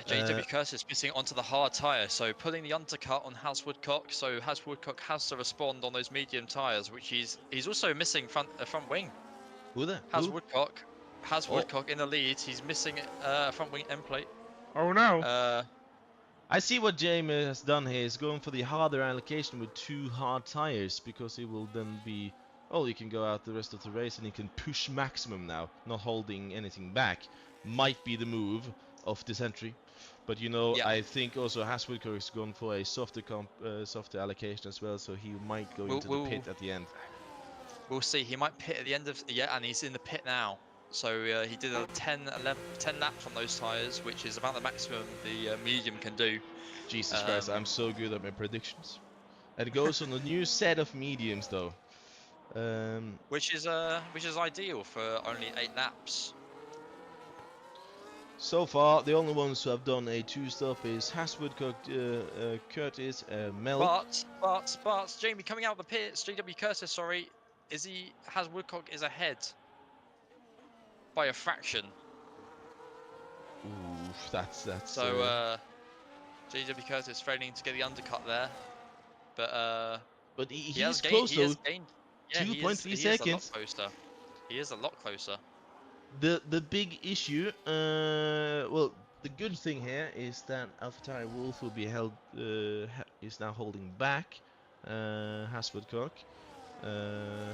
S1: JW Curtis missing onto the hard tyre, so pulling the undercut on Has Woodcock. So Has Woodcock has to respond on those medium tyres, which he's also missing front wing.
S2: Who there?
S1: Has
S2: Who?
S1: Woodcock
S2: Oh.
S1: in the lead. He's missing front wing end plate.
S2: Oh no.
S1: Uh,
S2: I see what Jamie has done here. He's going for the harder allocation with 2 hard tires because he will then be. Oh, he can go out the rest of the race and he can push maximum now, not holding anything back. Might be the move of this entry. But you know,
S1: yeah,
S2: I think also Haswilker is going for a softer allocation as well, so he might go into the pit at the end.
S1: we'll see. He might pit at the end of and he's in the pit now. So he did a 10 laps on those tires, which is about the maximum the medium can do.
S2: Jesus Christ, I'm so good at my predictions. It goes on a new set of mediums though.
S1: Which is ideal for only 8 laps.
S2: So far, the only ones who have done a 2-stop is Haswood, Curtis, Mel.
S1: But Jamie coming out of the pits, JW Curtis, sorry, has Woodcock is ahead by a fraction.
S2: Oof, that's.
S1: So JW Curtis failing to get the undercut there, but
S2: he's close though.
S1: He has gained. Yeah,
S2: 2.3
S1: he is a lot
S2: seconds.
S1: closer. He is a lot closer.
S2: The big issue, well, the good thing here is that AlphaTauri Wolf will be held, is now holding back Haswoodcock.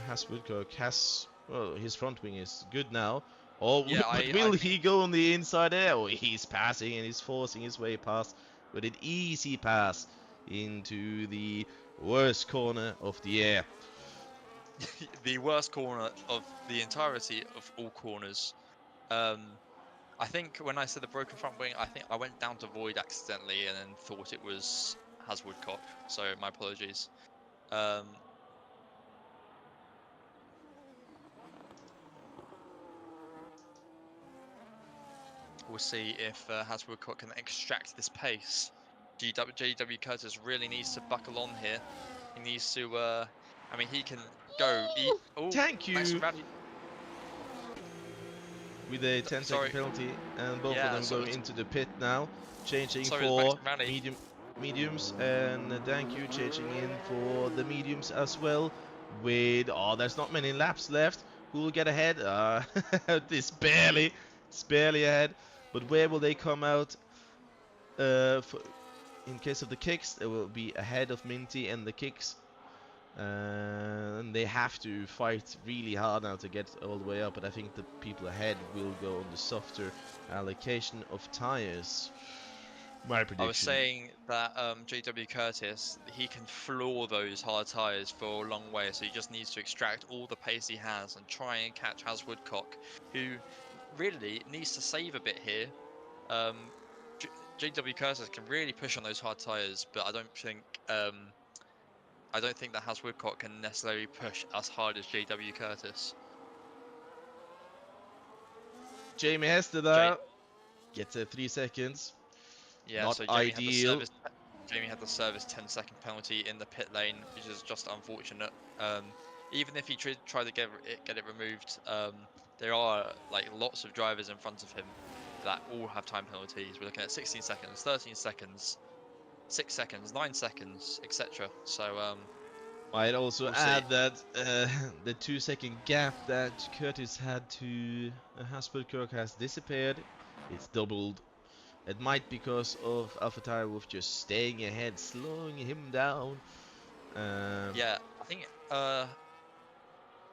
S2: Haswoodcock has, well, his front wing is good now. Oh,
S1: Yeah,
S2: but will he go on the inside there? Oh, he's passing and he's forcing his way past with an easy pass into the worst corner of the air.
S1: The worst corner of the entirety of all corners. I think when I said the broken front wing, I think I went down to void accidentally and then thought it was Has Woodcock. So my apologies. We'll see if Has Woodcock can extract this pace. JW Curtis really needs to buckle on here. He needs to. I mean, he can go.
S2: Thank you.
S1: Nice rally.
S2: With a 10-second penalty, and both of them going into the pit now, changing for mediums, and thank you, changing in for the mediums as well. With there's not many laps left. Who will get ahead? It's barely ahead. But where will they come out? In case of the kicks, they will be ahead of Minty and the kicks. And they have to fight really hard now to get all the way up, but I think the people ahead will go on the softer allocation of tires. My prediction.
S1: I was saying that JW Curtis, he can floor those hard tires for a long way, so he just needs to extract all the pace he has and try and catch Has Woodcock, who really needs to save a bit here. JW Curtis can really push on those hard tires, but I don't think that Has Woodcock can necessarily push as hard as JW Curtis.
S2: Jamie Hester gets 3 seconds.
S1: Yeah,
S2: not
S1: so
S2: ideal.
S1: Jamie had the service 10-second penalty in the pit lane, which is just unfortunate. Even if he tried to get it removed, there are like lots of drivers in front of him that all have time penalties. We're looking at 16 seconds, 13 seconds, 6 seconds, 9 seconds, etc. So
S2: I'd also add that the 2-second gap that Curtis had to Hasselkirk has disappeared. It's doubled. It might be because of AlphaTauri Wolf just staying ahead, slowing him down.
S1: Yeah, I think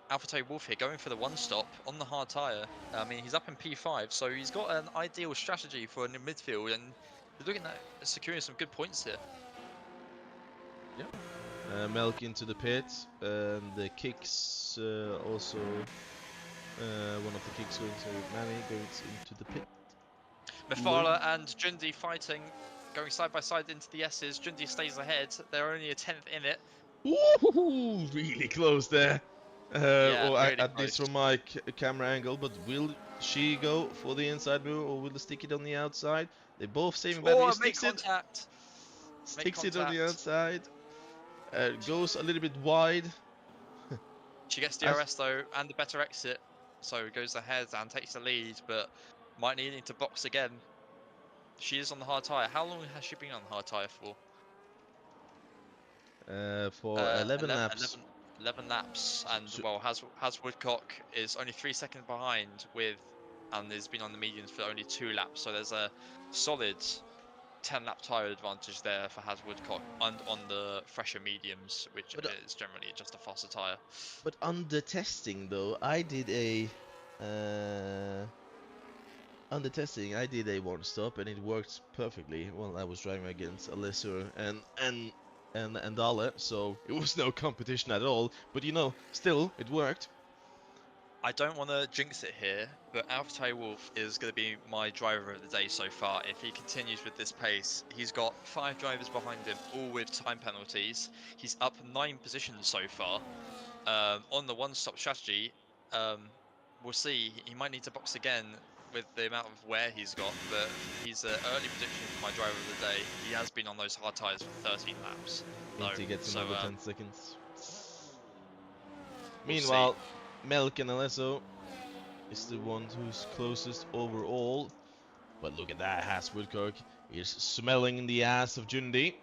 S1: AlphaTauri Wolf here going for the 1-stop on the hard tyre. I mean, he's up in P5, so he's got an ideal strategy for in the midfield, and he's looking at securing some good points here.
S2: Yep. Melk into the pit, and the kicks also. One of the kicks going to Manny goes into the pit.
S1: Mifala and Jundi fighting, going side by side into the S's. Jundi stays ahead. They're only a 10th in it.
S2: Ooh, really close there.
S1: Yeah,
S2: Or
S1: really
S2: at least
S1: close.
S2: from my camera angle. But will she go for the inside move or will they stick it on the outside? They both saving battery.
S1: Oh, make
S2: Sticks it.
S1: contact. Make
S2: Sticks it on the
S1: contact.
S2: outside. Goes a little bit wide.
S1: She gets
S2: As
S1: DRS though, and the better exit. So goes ahead and takes the lead, but might need to box again. She is on the hard tyre. How long has she been on the hard tyre for?
S2: for 11
S1: 11,
S2: laps.
S1: 11 laps. And
S2: So,
S1: well, has Woodcock is only 3 seconds behind with, and has been on the mediums for only 2 laps. So there's a solid 10-lap tyre advantage there for Has Woodcock and on the fresher mediums, which
S2: but
S1: is generally just a faster tyre.
S2: but on the testing though, uh, I did a one stop and it worked perfectly. Well, I was driving against Alessio and Dale, so it was no competition at all. But you know, still it worked.
S1: I don't want to jinx it here, but AlphaTauri Wolf is going to be my driver of the day so far. If he continues with this pace, he's got 5 drivers behind him, all with time penalties. He's up 9 positions so far. On the one-stop strategy, we'll see. He might need to box again with the amount of wear he's got, but he's an early prediction for my driver of the day. He has been on those hard tyres for 13 laps, though,
S2: Minty gets
S1: so
S2: another 10 seconds.
S1: we'll see.
S2: Meanwhile, Melk and Alesso is the one who's closest overall. But look at that, Has Woodcock is smelling in the ass of Jundi.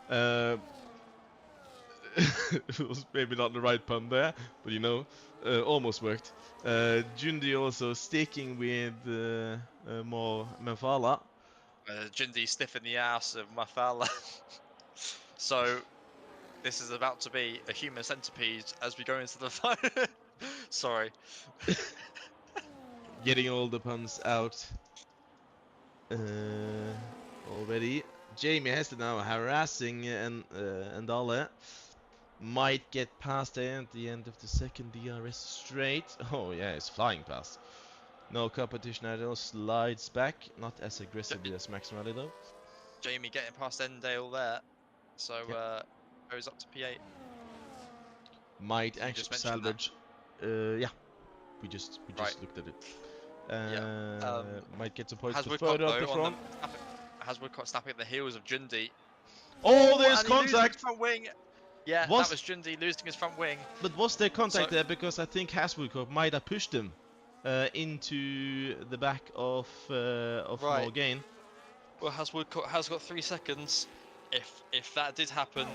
S2: Uh, it was maybe not the right pun there, but you know, almost worked. Jundi also sticking with more Mafala.
S1: Jindy stiff in the ass of Mafala. So this is about to be a human centipede as we go into the fight. Sorry.
S2: Getting all the puns out already. Jamie Hester now harassing and Dale. Might get past there at the end of the second DRS straight. Oh yeah, it's flying past. No competition at all. Slides back, not as aggressively as Max Rally though.
S1: Jamie getting past Endale there. So
S2: Yep.
S1: goes up to P8.
S2: Might
S1: Did you just
S2: actually
S1: mention that?
S2: salvage. Yeah, we just
S1: Right.
S2: looked at it.
S1: Yeah.
S2: Might get some points
S1: Has
S2: to
S1: Woodcock
S2: further up the
S1: though on the
S2: front.
S1: has Woodcock snapping at the heels of Jundi.
S2: Oh,
S1: Oh,
S2: there's
S1: and he loses his
S2: contact.
S1: front wing. Yeah, that
S2: Was
S1: was Jundi losing his front wing.
S2: but was there
S1: So
S2: contact there? Because I think Haswoodcock might have pushed him into the back of
S1: right.
S2: Morgaine.
S1: Well, has Woodcock has got 3 seconds. If that did happen,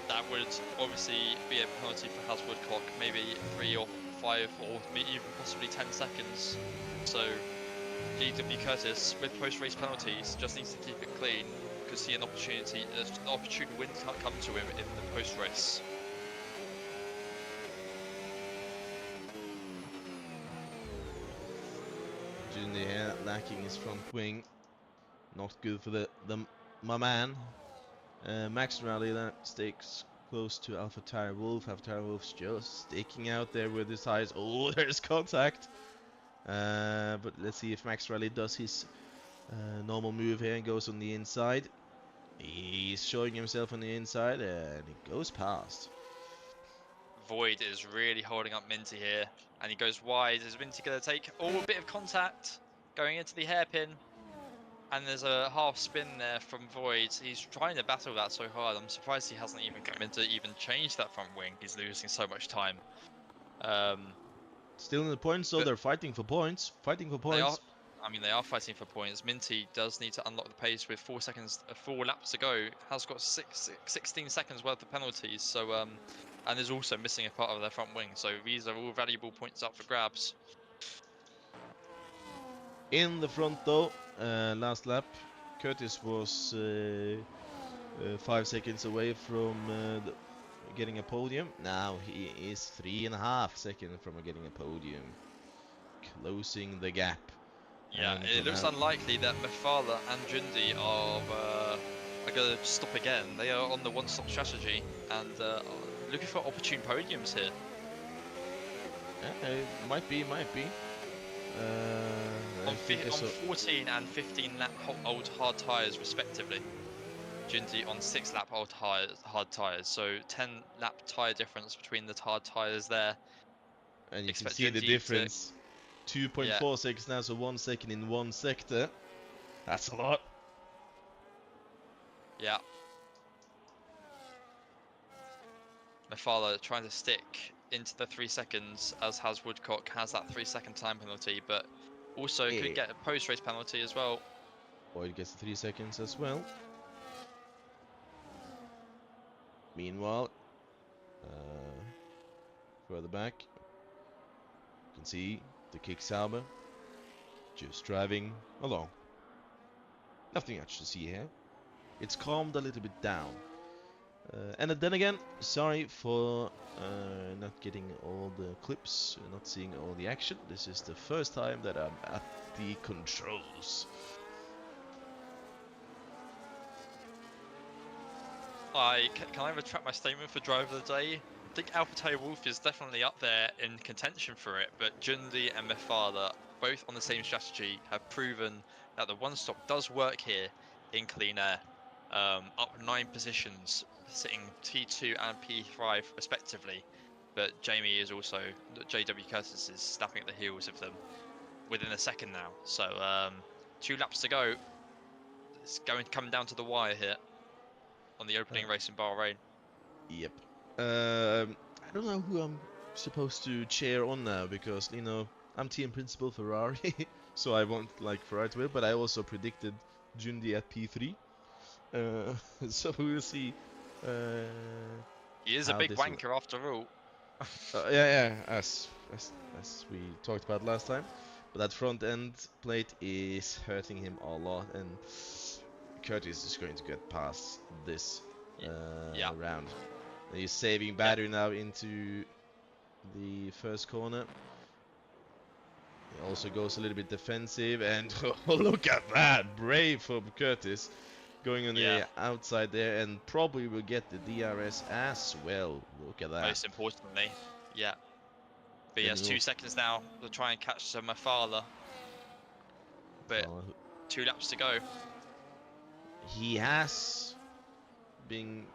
S1: that would obviously be a penalty for Has Woodcock, maybe 3 or 5 or even possibly 10 seconds. So GW Curtis with post-race penalties just needs to keep it clean because see an opportunity win can't come to him in the post-race.
S2: Jundi here lacking his front wing. Not good for my man. Max Rally that sticks close to AlphaTauri Wolf. AlphaTauri Wolf's just sticking out there with his eyes. Oh, there's contact. But let's see if Max Rally does his normal move here and goes on the inside. He's showing himself on the inside and it goes past.
S1: Void is really holding up Minty here, and he goes wide. Is Minty going to take a bit of contact going into the hairpin? And there's a half spin there from Void. He's trying to battle that so hard. I'm surprised he hasn't even come in to even change that front wing. He's losing so much time.
S2: Still in the points, so
S1: But
S2: they're fighting for points. Fighting for
S1: they are.
S2: points.
S1: I mean, they are fighting for points. Minty does need to unlock the pace with 4 laps to go. Has got 16 seconds worth of penalties. So and is also missing a part of their front wing. So these are all valuable points up for grabs.
S2: In the front though, last lap, Curtis was 5 seconds away from getting a podium. Now he is 3.5 seconds from getting a podium, closing the gap.
S1: Yeah,
S2: And
S1: it looks unlikely that Mefala and Jundi are going to stop again. They are on the one-stop strategy and looking for opportune podiums here.
S2: Yeah, it might be. I think I
S1: on
S2: saw.
S1: 14 and 15 lap old hard tyres respectively. Jundy on 6 lap old hard tyres, so 10 lap tyre difference between the hard tyres there.
S2: And you can
S1: Expect
S2: see the
S1: Jundy to,
S2: difference.
S1: yeah,
S2: 2.4 seconds now, so 1 second in one sector. That's a lot.
S1: yeah. My father trying to stick into the 3 seconds, as has Woodcock, has that 3-second time penalty, but also could
S2: Yeah.
S1: get a post-race penalty as well.
S2: Boyd gets the 3 seconds as well. Meanwhile, further back, you can see the kick Sauber just driving along. Nothing much to see here. It's calmed a little bit down. And then again, sorry for not getting all the clips, not seeing all the action. This is the first time that I'm at the controls.
S1: Can I retract my statement for driver of the day? I think AlphaTauri Wolf is definitely up there in contention for it, but Jundi and my father, both on the same strategy, have proven that the one stop does work here in clean air. Up 9 positions, sitting P2 and P5 respectively. But Jamie is also, JW Curtis is snapping at the heels of them within a second now. So 2 laps to go. It's coming down to the wire here on the opening race in Bahrain.
S2: Yep. I don't know who I'm supposed to cheer on now because, you know, I'm team principal Ferrari, so I want like Ferrari to win, but I also predicted Jundi at P3. So we'll see
S1: He is a
S2: how
S1: big
S2: this will.
S1: wanker after all.
S2: Yeah, as we talked about last time. But that front end plate is hurting him a lot, and Curtis is going to get past this
S1: Yeah,
S2: round. He's saving
S1: yeah,
S2: battery now into the first corner. He also goes a little bit defensive, and oh, look at that! Brave from Curtis. Going on
S1: yeah.
S2: the outside there, and probably will get the DRS as well. Look at that.
S1: Most importantly, yeah. But he
S2: Then
S1: has
S2: we
S1: 2
S2: also
S1: seconds now to try and catch Mafala. But
S2: follow.
S1: 2 laps to go.
S2: He has been.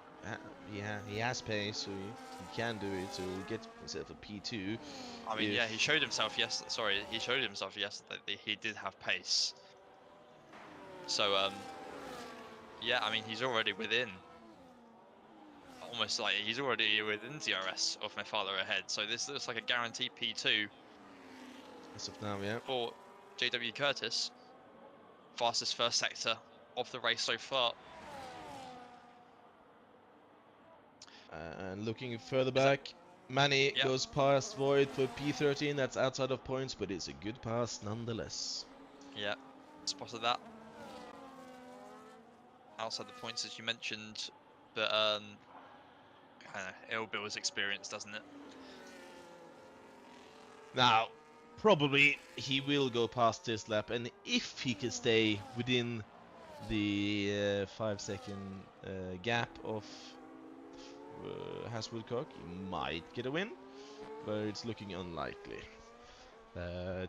S2: He has pace, so he can do it. So he'll get himself a P2.
S1: I mean,
S2: If
S1: yeah, he showed himself he showed himself yesterday that he did have pace. So yeah, I mean he's already within. Almost like he's already within DRS of Mafala ahead. So this looks like a guaranteed P2
S2: as of now, yeah.
S1: for JW Curtis. Fastest first sector of the race so far.
S2: And looking further
S1: Is that,
S2: back, Manny
S1: yeah,
S2: goes past Void for P13. That's outside of points, but it's a good pass nonetheless.
S1: yeah, spotted that. Outside the points as you mentioned, but it'll build his experience, doesn't it?
S2: Now, probably he will go past this lap, and if he can stay within the 5-second gap of Has Woodcock, he might get a win, but it's looking unlikely.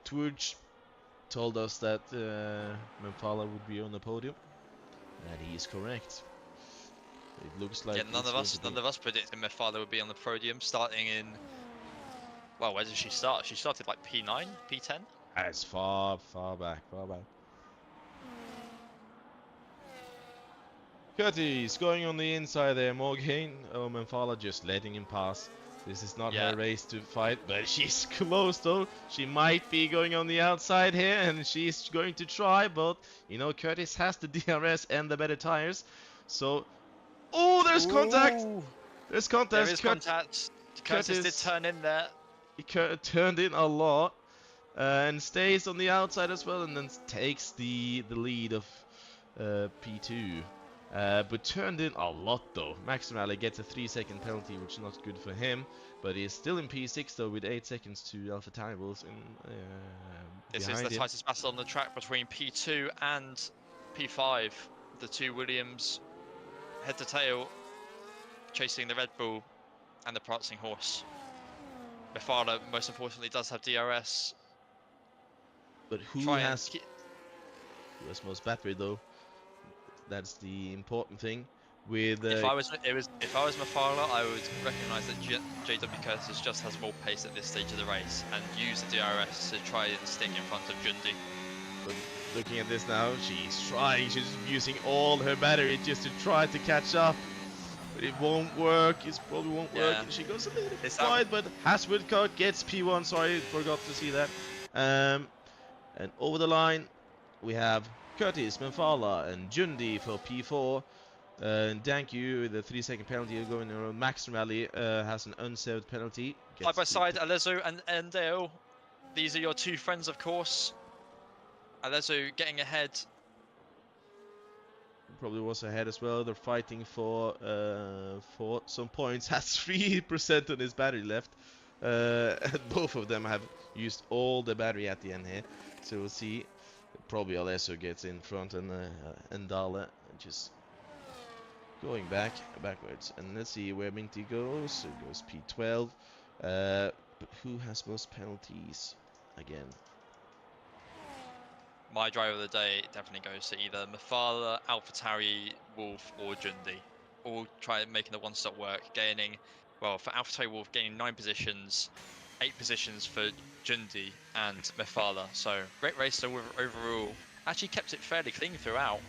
S2: Twudge told us that Memphala would be on the podium, and he is correct. It looks like
S1: Yeah,
S2: it's going to be.
S1: none of us predicted my father would be on the podium starting in. Well, where did she start? She started like P9, P10.
S2: As far back, far back. Curtis going on the inside there. Morgaine. Oh, Memphala just letting him pass. This is not
S1: Yeah,
S2: her race to fight, but she's close though. She might be going on the outside here, and she's going to try, but you know, Curtis has the DRS and the better tires. So, oh, there's contact!
S1: ooh,
S2: There's
S1: there
S2: contact.
S1: is contact. Curtis did
S2: Curtis
S1: turn in there.
S2: he turned in a lot. And stays on the outside as well, and then takes the lead of P2. But turned in a lot though. Max Rally gets a 3-second penalty, which is not good for him. But he's still in P6 though, with 8 seconds to AlphaTauri Wolves
S1: This is the
S2: behind him.
S1: tightest battle on the track between P2 and P5. The two Williams head to tail, chasing the Red Bull and the prancing horse. Mafala, most importantly, does have DRS.
S2: But
S1: Try and keep.
S2: who has most battery though? That's the important thing. With
S1: If I was Mafala, I would recognise that JW Curtis just has more pace at this stage of the race and use the DRS to try and stick in front of Jundi.
S2: but looking at this now, she's trying. She's using all her battery just to try to catch up. But it won't work. It probably won't work.
S1: Yeah,
S2: And she goes a little bit
S1: it's that.
S2: wide, but Haswoodcock gets P1. Sorry, forgot to see that. Um, and over the line, we have Curtis, Menfala, and Jundi for P4. And thank you, the 3-second penalty going around Max Rally has an unserved penalty.
S1: Side
S2: Gets
S1: by side, Alezo and Endale. These are your two friends, of course. Alezo getting ahead.
S2: probably was ahead as well. They're fighting for some points. Has 3% on his battery left. And both of them have used all the battery at the end here. So we'll see. Probably Alesso gets in front and Dale just going backwards. And let's see where Minty goes. It goes P12. But who has most penalties again?
S1: My driver of the day definitely goes to either Mafala, AlphaTauri, Wolf, or Jundi. All try making the one-stop work, gaining, well, for AlphaTauri Wolf, gaining 9 positions, 8 positions for Jundi and Mafala. So great race overall. Actually kept it fairly clean throughout.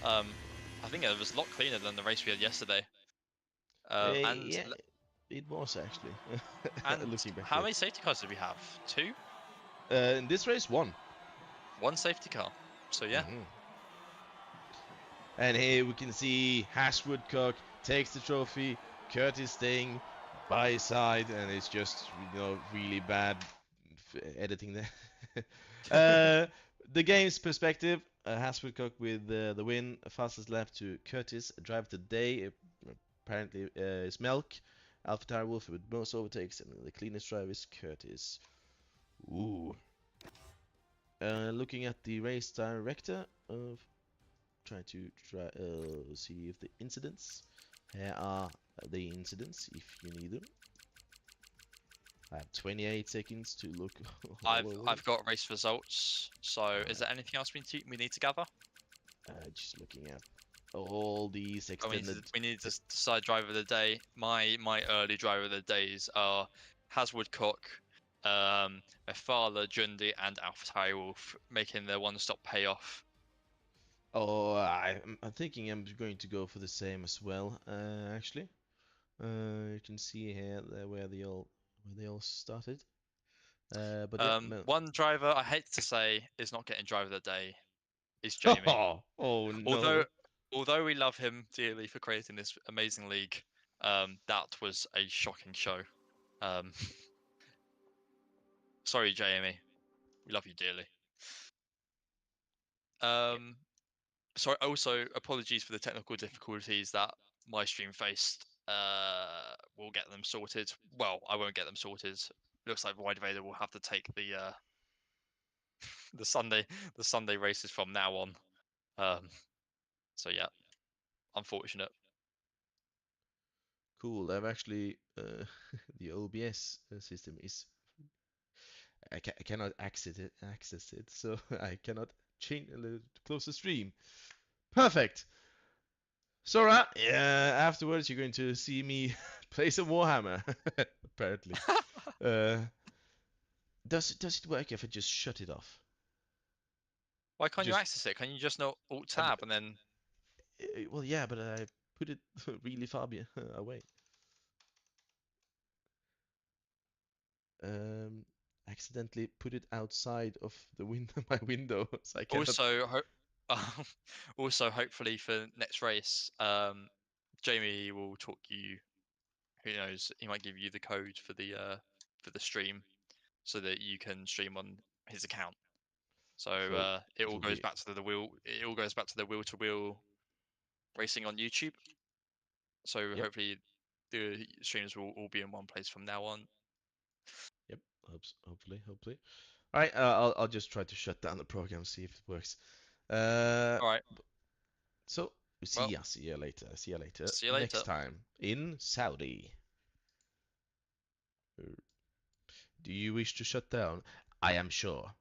S1: I think it was a lot cleaner than the race we had yesterday. And
S2: Yeah, it was actually.
S1: and
S2: Looking back
S1: how
S2: to it.
S1: many safety cars did we have? 2?
S2: In this race, one.
S1: 1 safety car. So yeah.
S2: Mm-hmm. And here we can see Hash Woodcock takes the trophy. Curtis staying by his side, and it's just really bad editing there. The game's perspective: Hash Woodcock with the win, fastest lap to Curtis. Drive today apparently is Milk. AlphaTauri Wolf with most overtakes, and the cleanest drive is Curtis. Ooh. Looking at the race director of trying to see if the incidents. Here are the incidents if you need them. I have 28 seconds to look.
S1: I've got race results. So is there anything else we need to gather?
S2: Just looking at all these extended.
S1: We need to decide driver of the day. My early driver of the days are Haswoodcock, Mefala, Jundi, and AlphaTauri Wolf, making their one-stop payoff.
S2: Oh, I'm thinking I'm going to go for the same as well. Actually, you can see here where they all started. But yeah,
S1: one driver I hate to say is not getting driver of the day is Jamie.
S2: Oh
S1: Although
S2: no.
S1: although we love him dearly for creating this amazing league, that was a shocking show. Um, sorry, Jamie, we love you dearly. Sorry. Also, apologies for the technical difficulties that my stream faced. We'll get them sorted. Well, I won't get them sorted. Looks like Wide Vader will have to take the the Sunday races from now on. So yeah, unfortunate.
S2: Cool. I've actually the OBS system is I cannot access it, so I cannot change close the stream. Perfect. Sora, afterwards you're going to see me play some Warhammer. Apparently. Uh, does it work if I just shut it off?
S1: Why can't you
S2: Just
S1: access it? Can you just not Alt
S2: uh,
S1: Tab and then?
S2: well, yeah, but I put it really far away. Um, accidentally put it outside of the window, my window, so I cannot.
S1: Also, also hopefully for next race, Jamie will talk you. Who knows? He might give you the code for the stream, so that you can stream on his account. So
S2: So
S1: it all
S2: it'll
S1: goes
S2: be
S1: back to the wheel. It all goes back to the wheel-to-wheel racing on YouTube. So
S2: yep,
S1: hopefully the streams will all be in one place from now on.
S2: yep. Hopefully. All right, I'll just try to shut down the program, see if it works. Uh,
S1: All right.
S2: so
S1: Well,
S2: see you later. See you later.
S1: see you
S2: Next
S1: later.
S2: time in Saudi. Do you wish to shut down? I am sure.